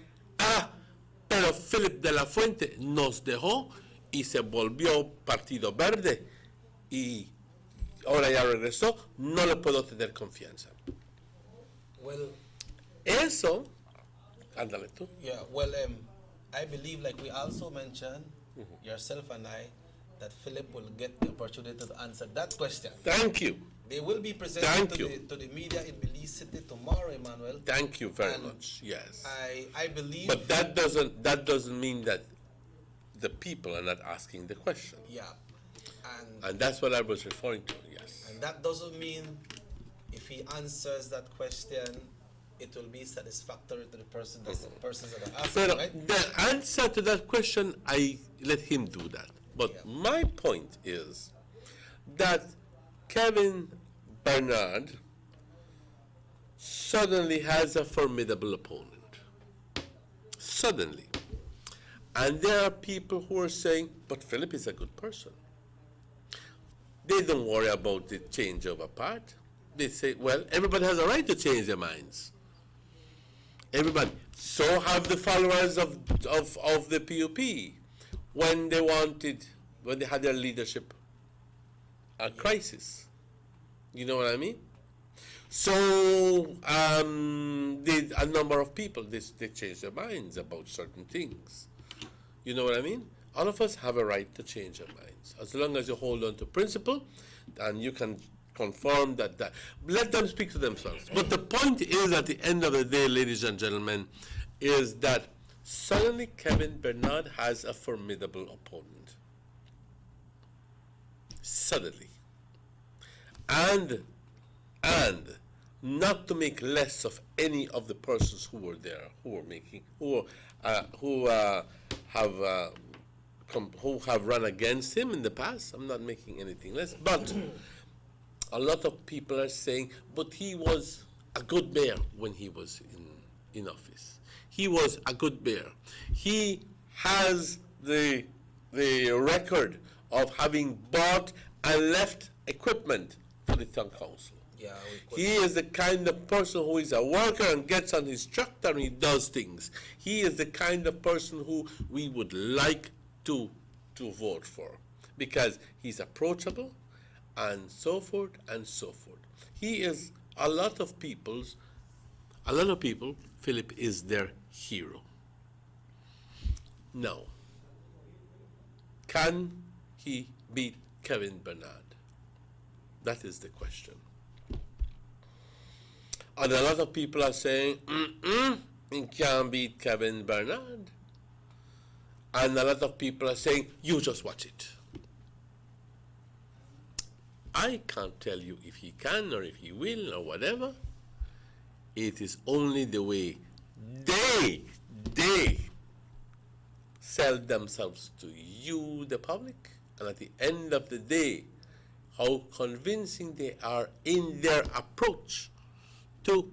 pero Philip de la Fuente nos dejó y se volvió Partido Verde y ahora ya regresó, no le puedo tener confianza. Well, Eso, ándale tú. yeah, well, I believe, like we also mentioned, yourself and I, that Philip will get the opportunity to answer that question. Thank you. They will be presented Thank you. to the media in Belize City tomorrow, Emmanuel. Thank you very And much. Yes. I believe. But that doesn't mean that the people are not asking the question. Yeah. And that's what I was referring to. Yes. And that doesn't mean if he answers that question, it will be satisfactory to the persons that are asking, But right? the answer to that question, I let him do that. But my point is that Kevin Bernard suddenly has a formidable opponent. Suddenly. And there are people who are saying, but Philip is a good person. They don't worry about the change of a part. They say, well, everybody has a right to change their minds. Everybody. So have the followers of the PUP when they had their leadership crisis. You know what I mean? So a number of people, they change their minds about certain things. You know what I mean? All of us have a right to change our minds. As long as you hold on to principle, and you can confirm that, let them speak to themselves. But the point is, at the end of the day, ladies and gentlemen, is that suddenly Kevin Bernard has a formidable opponent. Suddenly. And not to make less of any of the persons who were there, who have run against him in the past. I'm not making anything less, but a lot of people are saying, but he was a good mayor when he was in office. He was a good mayor. He has the record of having bought and left equipment for the town council. Yeah, he is the kind of person who is a worker and gets on his tractor and he does things. He is the kind of person who we would like to vote for because he's approachable and so forth and so forth. He is a lot of people, Philip is their hero. Now, can he beat Kevin Bernard? That is the question. And a lot of people are saying, he can't beat Kevin Bernard. And a lot of people are saying, you just watch it. I can't tell you if he can or if he will or whatever. It is only the way they sell themselves to you, the public, and at the end of the day, how convincing they are in their approach to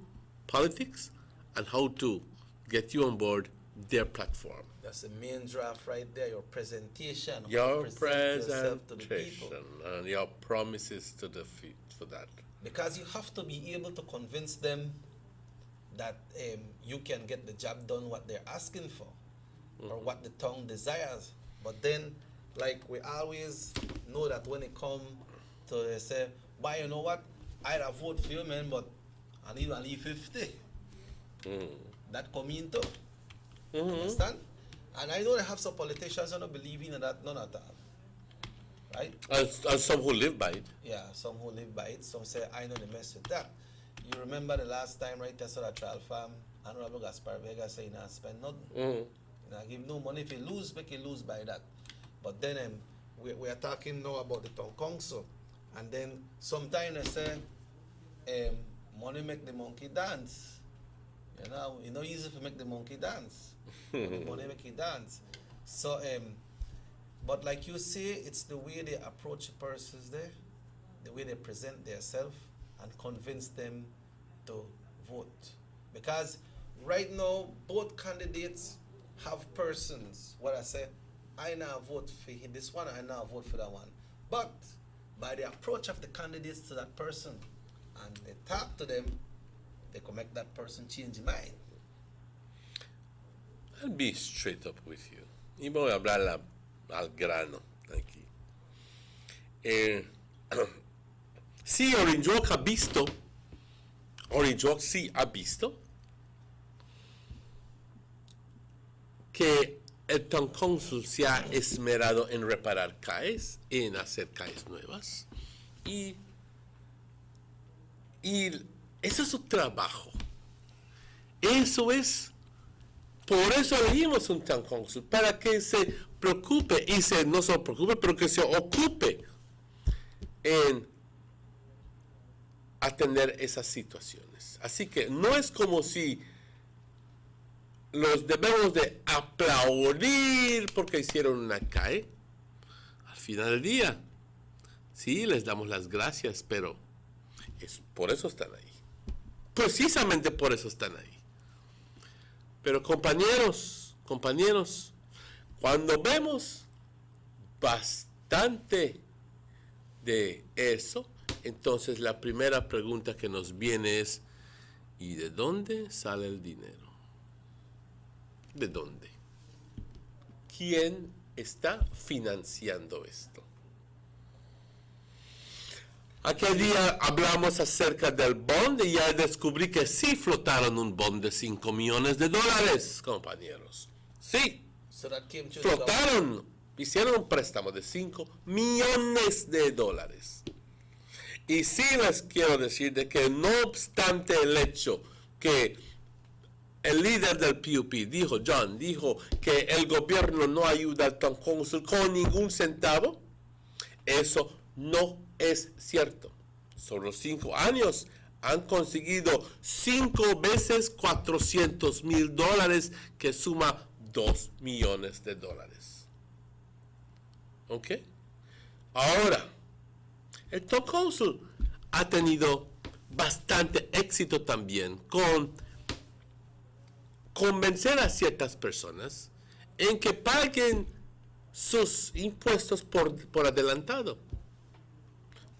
politics and how to get you on board their platform. That's the main draft right there, your presentation. Your present yourself to the people. presentation and your promises to the feet for that. Because you have to be able to convince them that you can get the job done what they're asking for or what the town desires. But then, like we always know that when it come to say, why, you know what, I'd have vote for you, man, but I need only 50. That come in too. Understand? And I know they have some politicians who don't believe in that, none at all. Right? And some who live by it. Yeah, some who live by it. Some say, I know the mess with that. You remember the last time, right, I saw that trial farm, Honorable Gaspar Vega say, you know, spend nothing. You know, give no money. If you lose, make you lose by that. But then we are talking now about the town council. And then sometimes they say, money make the monkey dance. You know, it's not easy to make the monkey dance. Money make it dance. So, but like you say, it's the way they approach the persons there, the way they present themselves, and convince them to vote. Because right now, both candidates have persons where I say, I now vote for this one, I now vote for that one. But by the approach of the candidates to that person, and they talk to them, they can make that person change their mind. I'll be straight up with you. Y voy a hablar al grano aquí. Sí, Orange Walk ha visto, Orange Walk sí ha visto que el Town Council se ha esmerado en reparar CAEs, en hacer CAEs nuevas, y eso es su trabajo. Eso es, por eso elegimos un Town Council, para que se preocupe, y no solo preocupe, pero que se ocupe en atender esas situaciones. Así que no es como si los debemos de aplaudir porque hicieron una CAE. Al final del día, sí, les damos las gracias, pero por eso están ahí. Precisamente por eso están ahí. Pero compañeros, cuando vemos bastante de eso, entonces la primera pregunta que nos viene es, ¿y de dónde sale el dinero? ¿De dónde? ¿Quién está financiando esto? Aquel día hablamos acerca del bond y ya descubrí que sí flotaron un bond de $5 millones, compañeros. Sí, So that came to flotaron, hicieron un préstamo de $5 millones. Y sí les quiero decir de que no obstante el hecho que el líder del PUP dijo que el gobierno no ayuda al Town Council con ningún centavo, eso no es cierto. Sobre los 5 años han conseguido 5 veces $400,000, que suma $2 millones. ¿Ok? Ahora, el Town Council ha tenido bastante éxito también con convencer a ciertas personas en que paguen sus impuestos por adelantado.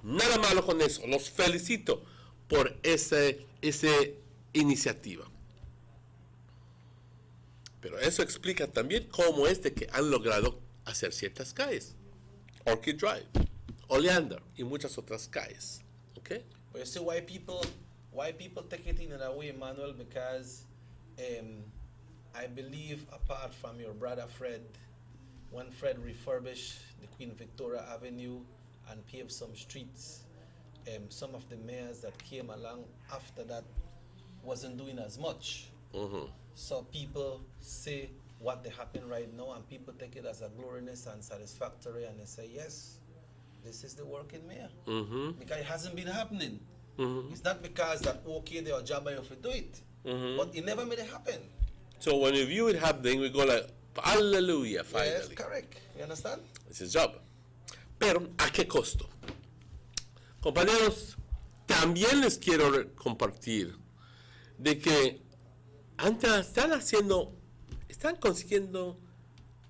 Nada malo con eso. Los felicito por esa iniciativa. Pero eso explica también cómo es de que han logrado hacer ciertas calles. Orchid Drive, Oleander y muchas otras calles. Okay? But you see why people take it in that way, Manuel, because I believe, apart from your brother Fred, when Fred refurbished the Queen Victoria Avenue and paved some streets, some of the mayors that came along after that wasn't doing as much. Mm-hmm. So people say what they happen right now, and people take it as a glorious and satisfactory, and they say, yes, this is the working mayor. Mm-hmm. Because it hasn't been happening. Mm-hmm. It's not because that, okay, they are job if you do it, Mm-hmm. but it never made it happen. So when we view it happening, we go like, hallelujah, finally. Yes, correct. You understand? It's his job. Pero, ¿a qué costo? Compañeros, también les quiero compartir de que están consiguiendo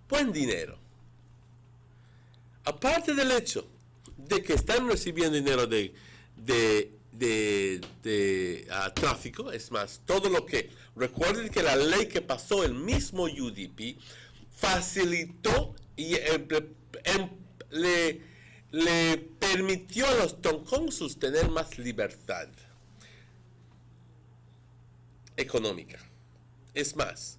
buen dinero. Aparte del hecho de que están recibiendo dinero de tráfico, es más, todo lo que, recuerden que la ley que pasó el mismo UDP facilitó y le permitió a los town councils tener más libertad económica. Es más,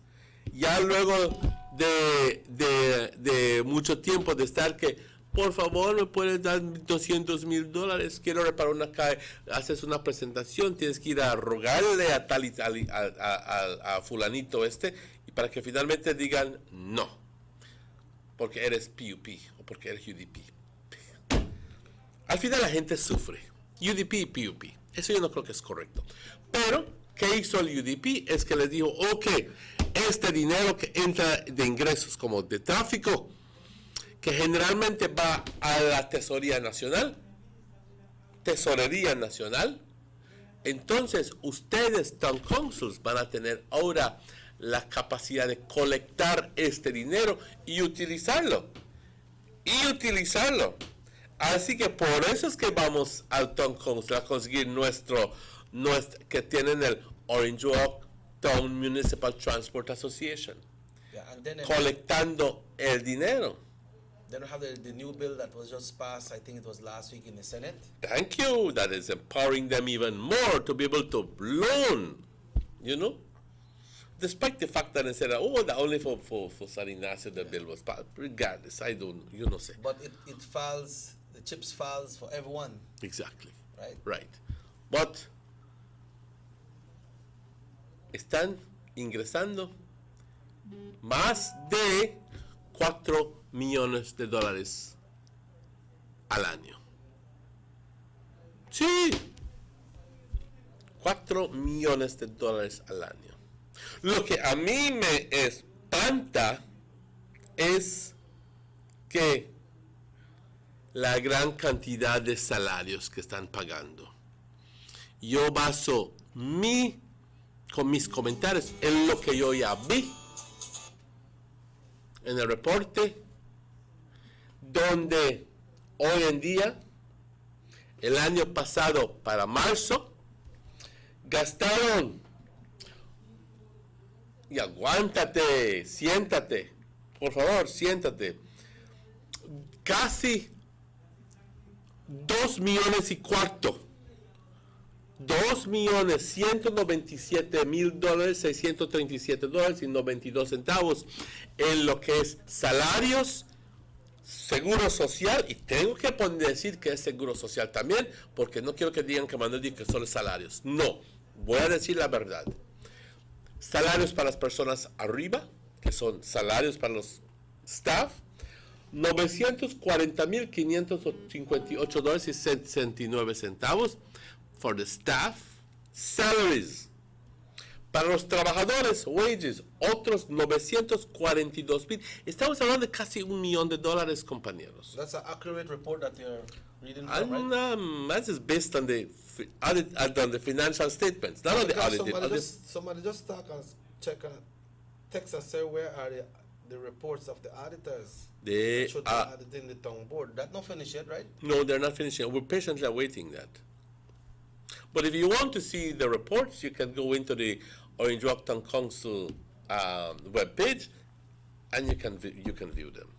ya luego de mucho tiempo de estar que, por favor, me puedes dar $200,000, quiero reparar una calle, haces una presentación, tienes que ir a rogarle a tal y tal, a fulanito y para que finalmente digan no, porque eres PUP o porque eres UDP. Al final la gente sufre, UDP y PUP, eso yo no creo que es correcto. Pero, ¿qué hizo el UDP? Es que les dijo, ok, este dinero que entra de ingresos como de tráfico, que generalmente va a la Tesorería Nacional, entonces ustedes, town councils, van a tener ahora la capacidad de colectar este dinero y utilizarlo. Así que por eso es que vamos al town council a conseguir nuestro que tienen el Orange Walk Town Municipal Transport Association, colectando el dinero. Then we have the new bill that was just passed, I think it was last week in the Senate. Thank you. That is empowering them even more to be able to loan, Despite the fact that they said, that only for San Ignacio the bill was passed. Regardless, I don't, say. But it falls, the chips falls for everyone. Exactly. Right. But están ingresando más de $4 millones al año. Sí, $4 millones al año. Lo que a mí me espanta es que la gran cantidad de salarios que están pagando. Yo baso con mis comentarios en lo que yo ya vi en el reporte, donde hoy en día, el año pasado para marzo, gastaron, y aguántate, siéntate, por favor, siéntate, casi $2,25 millones, $2,197,637.92 en lo que es salarios, seguro social, y tengo que decir que es seguro social también, porque no quiero que digan que Manuel dice que solo es salarios. No, voy a decir la verdad. Salarios para las personas arriba, que son salarios para los staff, $940,558.69 for the staff, Salaries. Para los trabajadores, wages, otros 942,000. Estamos hablando de casi $1 million, compañeros. That's an accurate report that you're reading from, right? And that is based on the on the financial statements, not on the audited. Somebody just talk and check and text and say where are the reports of the auditors? They should be added in the town board. That's not finished yet, right? No, they're not finished yet. We're patiently awaiting that. But if you want to see the reports, you can go into the Orange Walk Town Council webpage, and you can view them.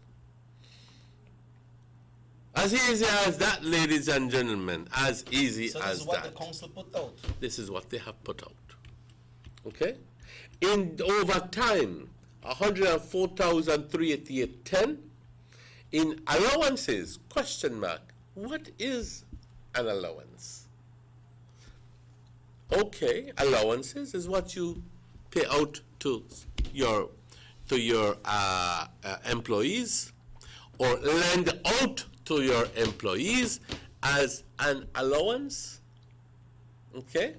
As easy as that, ladies and gentlemen. As easy as that. So this is what the council put out. This is what they have put out. Okay. In overtime, 104,388.10. In allowances, question mark. What is an allowance? Okay, allowances is what you pay out to your employees, or lend out to your employees as an allowance. Okay,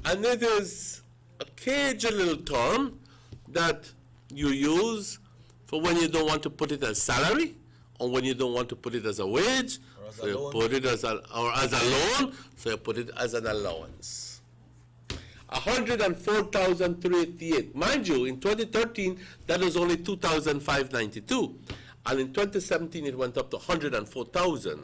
and it is a cagey little term that you use for when you don't want to put it as salary, or when you don't want to put it as a wage, so you put it as a loan, so you put it as an allowance. 104,388. Mind you, in 2013, that was only 2,592. And in 2017, it went up to 104,000.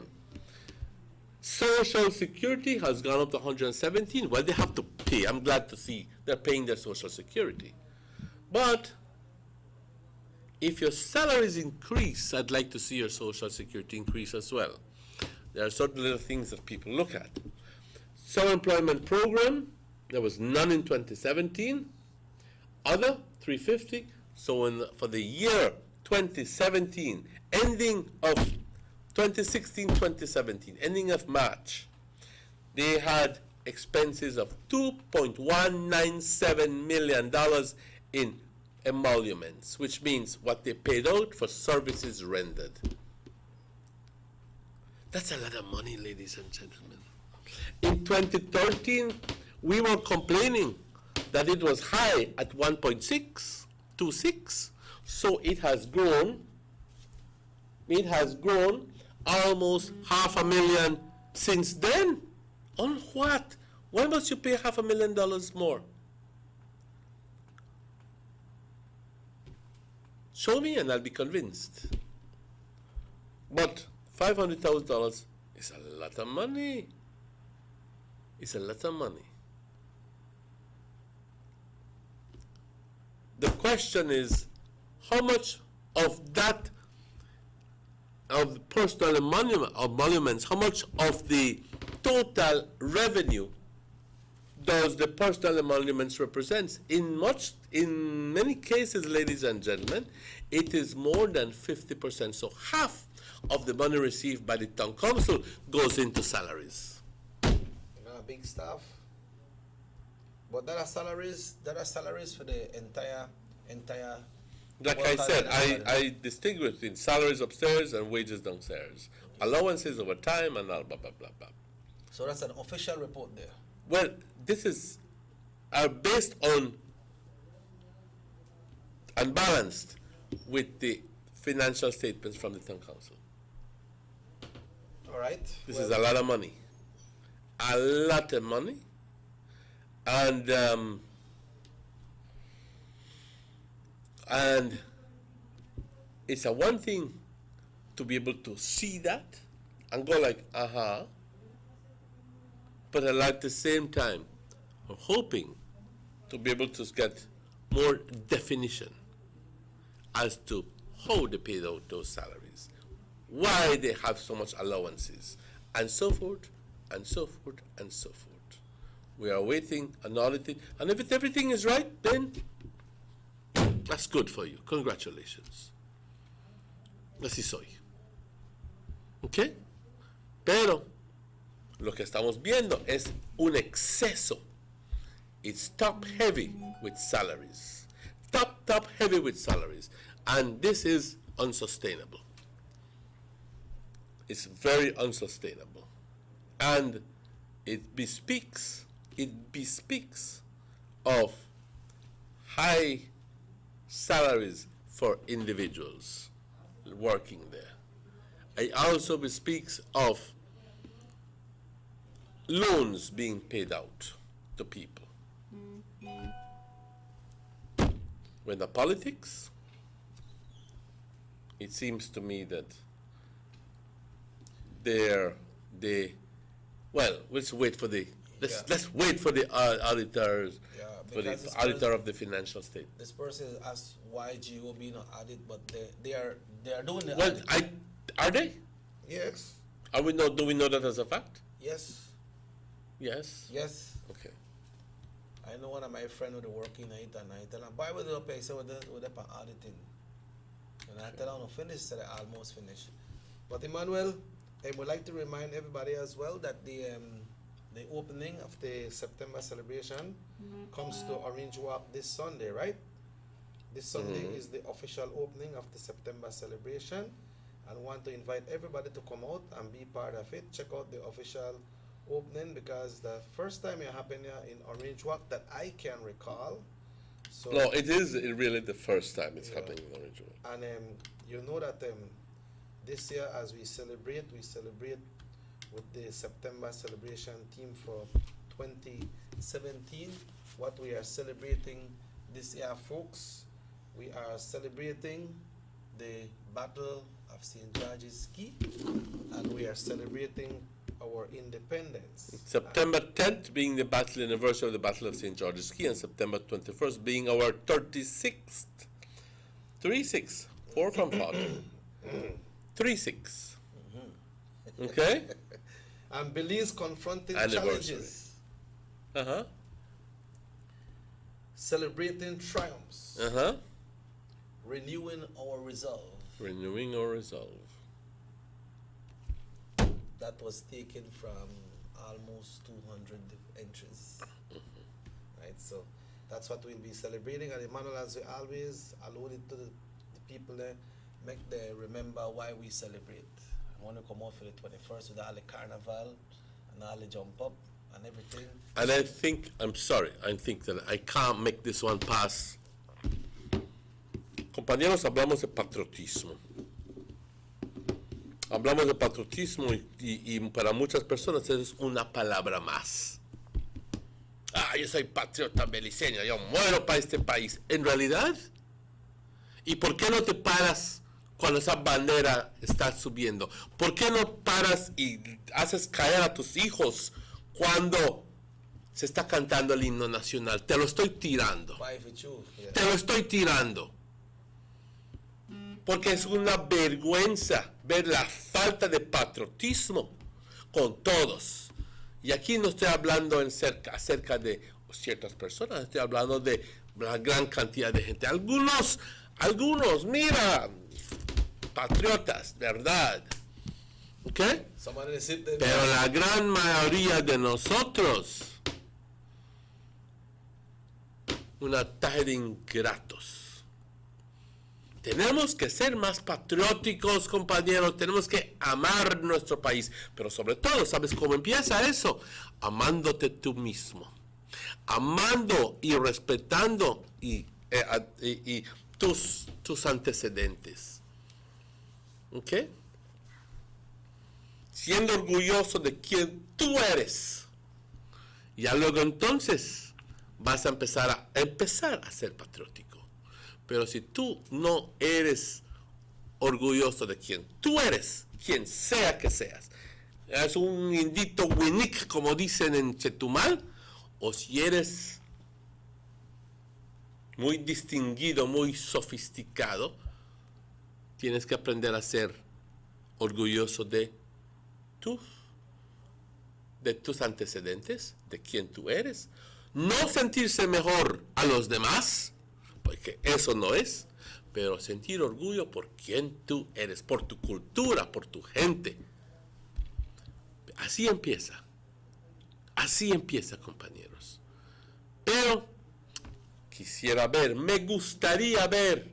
Social Security has gone up to 117. Well, they have to pay. I'm glad to see they're paying their Social Security. But if your salaries increase, I'd like to see your Social Security increase as well. There are certain little things that people look at. Self-employment program, there was none in 2017. Other, 350. So for the year 2017, ending of 2016-2017, ending of March, they had expenses of $2.197 million in emoluments, which means what they paid out for services rendered. That's a lot of money, ladies and gentlemen. In 2013, we were complaining that it was high at 1.626, so it has grown. It has grown almost $500,000 since then. On what? Why must you pay $500,000 more? Show me and I'll be convinced. But $500,000 is a lot of money. It's a lot of money. The question is, how much of that, of personal emoluments, how much of the total revenue does the personal emoluments represent? In many cases, ladies and gentlemen, it is more than 50%. So half of the money received by the town council goes into salaries. Big staff. But there are salaries for the entire. Like I said, I distinguish between salaries upstairs and wages downstairs, allowances over time, and all blah blah blah blah. So that's an official report there. Well, this is based on and balanced with the financial statements from the town council. All right. This is a lot of money. A lot of money. And it's a one thing to be able to see that and go like, uh-huh. But at the same time, I'm hoping to be able to get more definition as to how they paid out those salaries, why they have so much allowances, and so forth, and so forth, and so forth. We are waiting and auditing, and if everything is right, then that's good for you. Congratulations. Así soy. ¿Ok? Pero lo que estamos viendo es un exceso. It's top heavy with salaries. Top heavy with salaries. And this is unsustainable. It's very unsustainable. And it bespeaks it bespeaks of high salaries for individuals working there. It also bespeaks of loans being paid out to people. When the politics, it seems to me that let's wait for the auditors, for the auditor of the financial state. This person asked why GOB not audit, but they are doing the Well, audit. are they? Yes. Do we know that as a fact? Yes. Yes. Yes. Okay. I know one of my friends who working night and night, and I buy with the pay, so with the auditing. And I tell them finish, so they almost finished. But Emmanuel, I would like to remind everybody as well that the opening of the September celebration comes to Orange Walk this Sunday, right? This Sunday is the official opening of the September celebration, and want to invite everybody to come out and be part of it. Check out the official opening, because the first time it happened here in Orange Walk that I can recall. So No, it is really the first time it's happening in Orange Walk. and you know that this year, as we celebrate with the September celebration theme for 2017. What we are celebrating this year, folks, we are celebrating the Battle of St. George's Key, and we are celebrating our independence. September 10th being the battle anniversary of the Battle of St. George's Key, and September 21st being our 36th. 36, 4 from 5. 36. Okay? And Belize confronting Anniversary. challenges. Uh-huh. Celebrating triumphs. Uh-huh. Renewing our resolve. Renewing our resolve. That was taken from almost 200 entries. Right, so that's what we'll be celebrating. And Emmanuel, as we always alluded to the people there, make them remember why we celebrate. I want to come out for the 21st with all the carnival and all the jump up and everything. And I think that I can't make this one pass. Compañeros, hablamos de patriotismo. Hablamos de patriotismo y para muchas personas es una palabra más. Yo soy patriota beliceño, yo muero para este país. En realidad, ¿y por qué no te paras cuando esa bandera está subiendo? ¿Por qué no paras y haces caer a tus hijos cuando se está cantando el himno nacional? Te lo estoy tirando. Te lo estoy tirando. Porque es una vergüenza ver la falta de patriotismo con todos. Y aquí no estoy hablando acerca de ciertas personas, estoy hablando de la gran cantidad de gente. Algunos, mira, patriotas, ¿verdad? ¿Ok? Pero la gran mayoría de nosotros, una taja de ingratos. Tenemos que ser más patrióticos, compañeros. Tenemos que amar nuestro país. Pero sobre todo, ¿sabes cómo empieza eso? Amándote tú mismo. Amando y respetando y tus antecedentes. ¿Ok? Siendo orgulloso de quien tú eres. Ya luego entonces vas a empezar a ser patriótico. Pero si tú no eres orgulloso de quien tú eres, quien sea que seas, es un indito winnick, como dicen en Chetumal, o si eres muy distinguido, muy sofisticado, tienes que aprender a ser orgulloso de tus antecedentes, de quien tú eres. No sentirse mejor a los demás, porque eso no es, pero sentir orgullo por quien tú eres, por tu cultura, por tu gente. Así empieza, compañeros. Pero me gustaría ver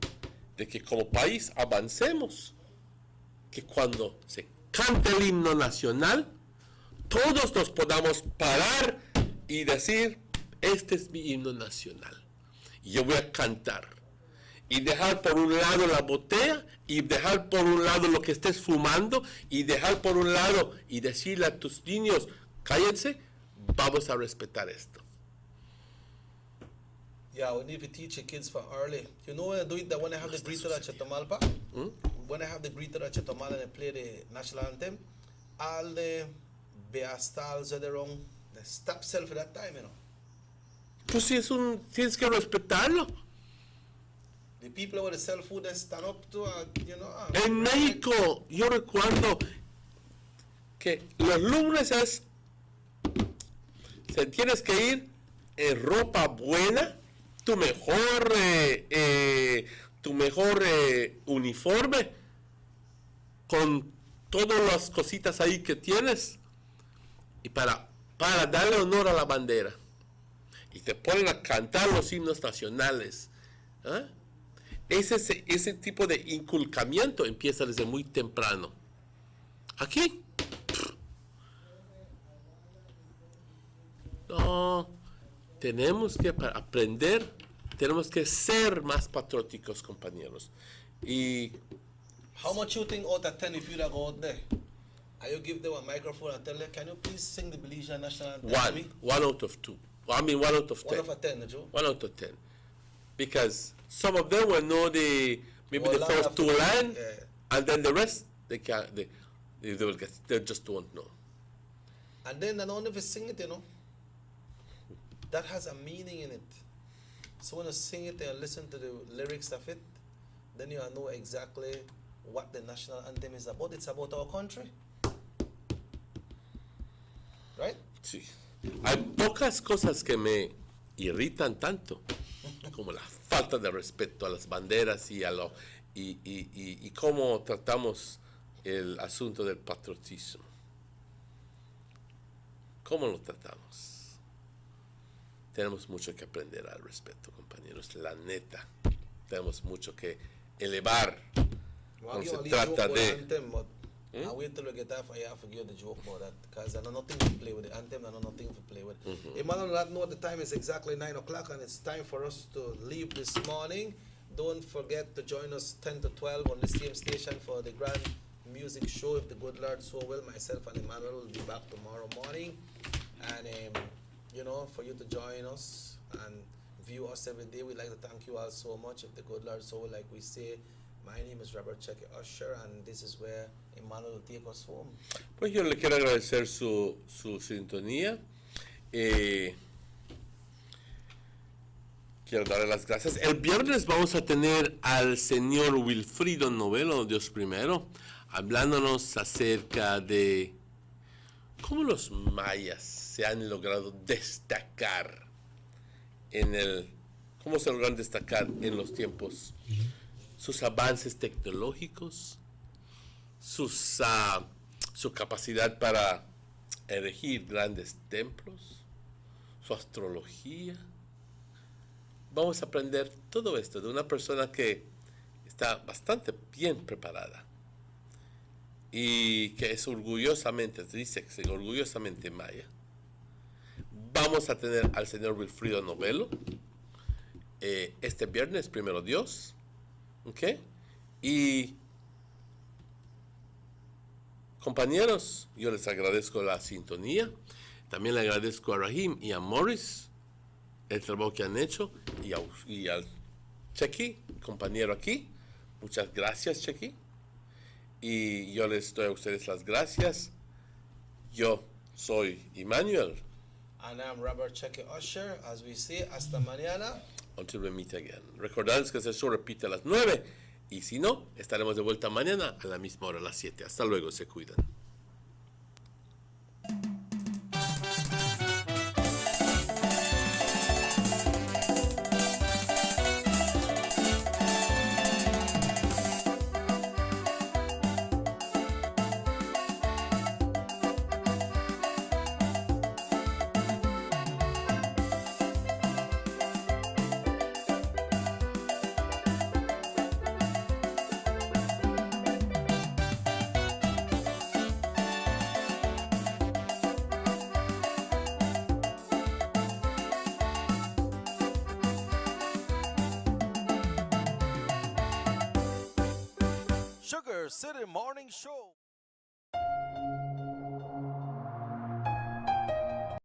de que como país avancemos, que cuando se cante el himno nacional, todos nos podamos parar y decir, este es mi himno nacional. Y yo voy a cantar. Y dejar por un lado la botella, y dejar por un lado lo que estés fumando, y dejar por un lado y decirle a tus niños, cállense, vamos a respetar esto. Yeah, we need to teach your kids from early. You know when I do it, that when I have the greeter at Chatamalpa, when I have the greeter at Chatamal and I play the national anthem, all the beer stalls are around, they stop sell for that time, you know. Pues si es tienes que respetarlo. The people with the sell food, they stand up to, you know. En México, yo recuerdo que los lunes tienes que ir en ropa buena, tu mejor uniforme, con todas las cositas ahí que tienes, y para darle honor a la bandera. Y te ponen a cantar los himnos nacionales. ¿Ah? Ese tipo de inculcamiento empieza desde muy temprano. Aquí. No, tenemos que aprender, tenemos que ser más patrióticos, compañeros. Y how much you think out of 10 if you go out there? And you give them a microphone and tell them, can you please sing the Belizean national anthem? One out of 10. 1 out of 10. 1 out of 10, Joe? 1 out of 10. Because some of them will know the first 2 lines, and then the rest they just won't know. And then I don't ever sing it, you know. That has a meaning in it. So when you sing it and listen to the lyrics of it, then you know exactly what the national anthem is about. It's about our country. Right? Sí. Hay pocas cosas que me irritan tanto como la falta de respeto a las banderas y cómo tratamos el asunto del patriotismo. ¿Cómo lo tratamos? Tenemos mucho que aprender al respecto, compañeros. La neta, tenemos mucho que elevar. Cuando se trata de... I wait till we get off and I forget the joke about that, because I know nothing to play with the anthem, I know nothing to play with. Emmanuel, not know the time is exactly 9 o'clock and it's time for us to leave this morning. Don't forget to join us 10 to 12 on the same station for the grand music show. If the good Lord so will, myself and Emmanuel will be back tomorrow morning. And, you know, for you to join us and view us every day, we'd like to thank you all so much. If the good Lord so will, like we say, my name is Robert Cheque Usher, and this is where Emmanuel will take us home. Pues yo le quiero agradecer su sintonía. Quiero darle las gracias. El viernes vamos a tener al señor Wilfrido Novelo, Dios primero, hablándonos acerca de cómo los mayas se han logrado destacar cómo se lograron destacar en los tiempos. Sus avances tecnológicos, su capacidad para erigir grandes templos, su astrología. Vamos a aprender todo esto de una persona que está bastante bien preparada y que es orgullosamente maya. Vamos a tener al señor Wilfrido Novelo este viernes, primero Dios. ¿Ok? Y compañeros, yo les agradezco la sintonía. También le agradezco a Rahim y a Morris el trabajo que han hecho, y al Chequi, compañero aquí. Muchas gracias, Chequi. Y yo les doy a ustedes las gracias. Yo soy Emmanuel. And I'm Robert Cheque Usher. As we say, hasta mañana. Until we meet again. Recordad que este show repite a las 9. Y si no, estaremos de vuelta mañana a la misma hora, a las 7. Hasta luego, se cuidan. City Morning Show.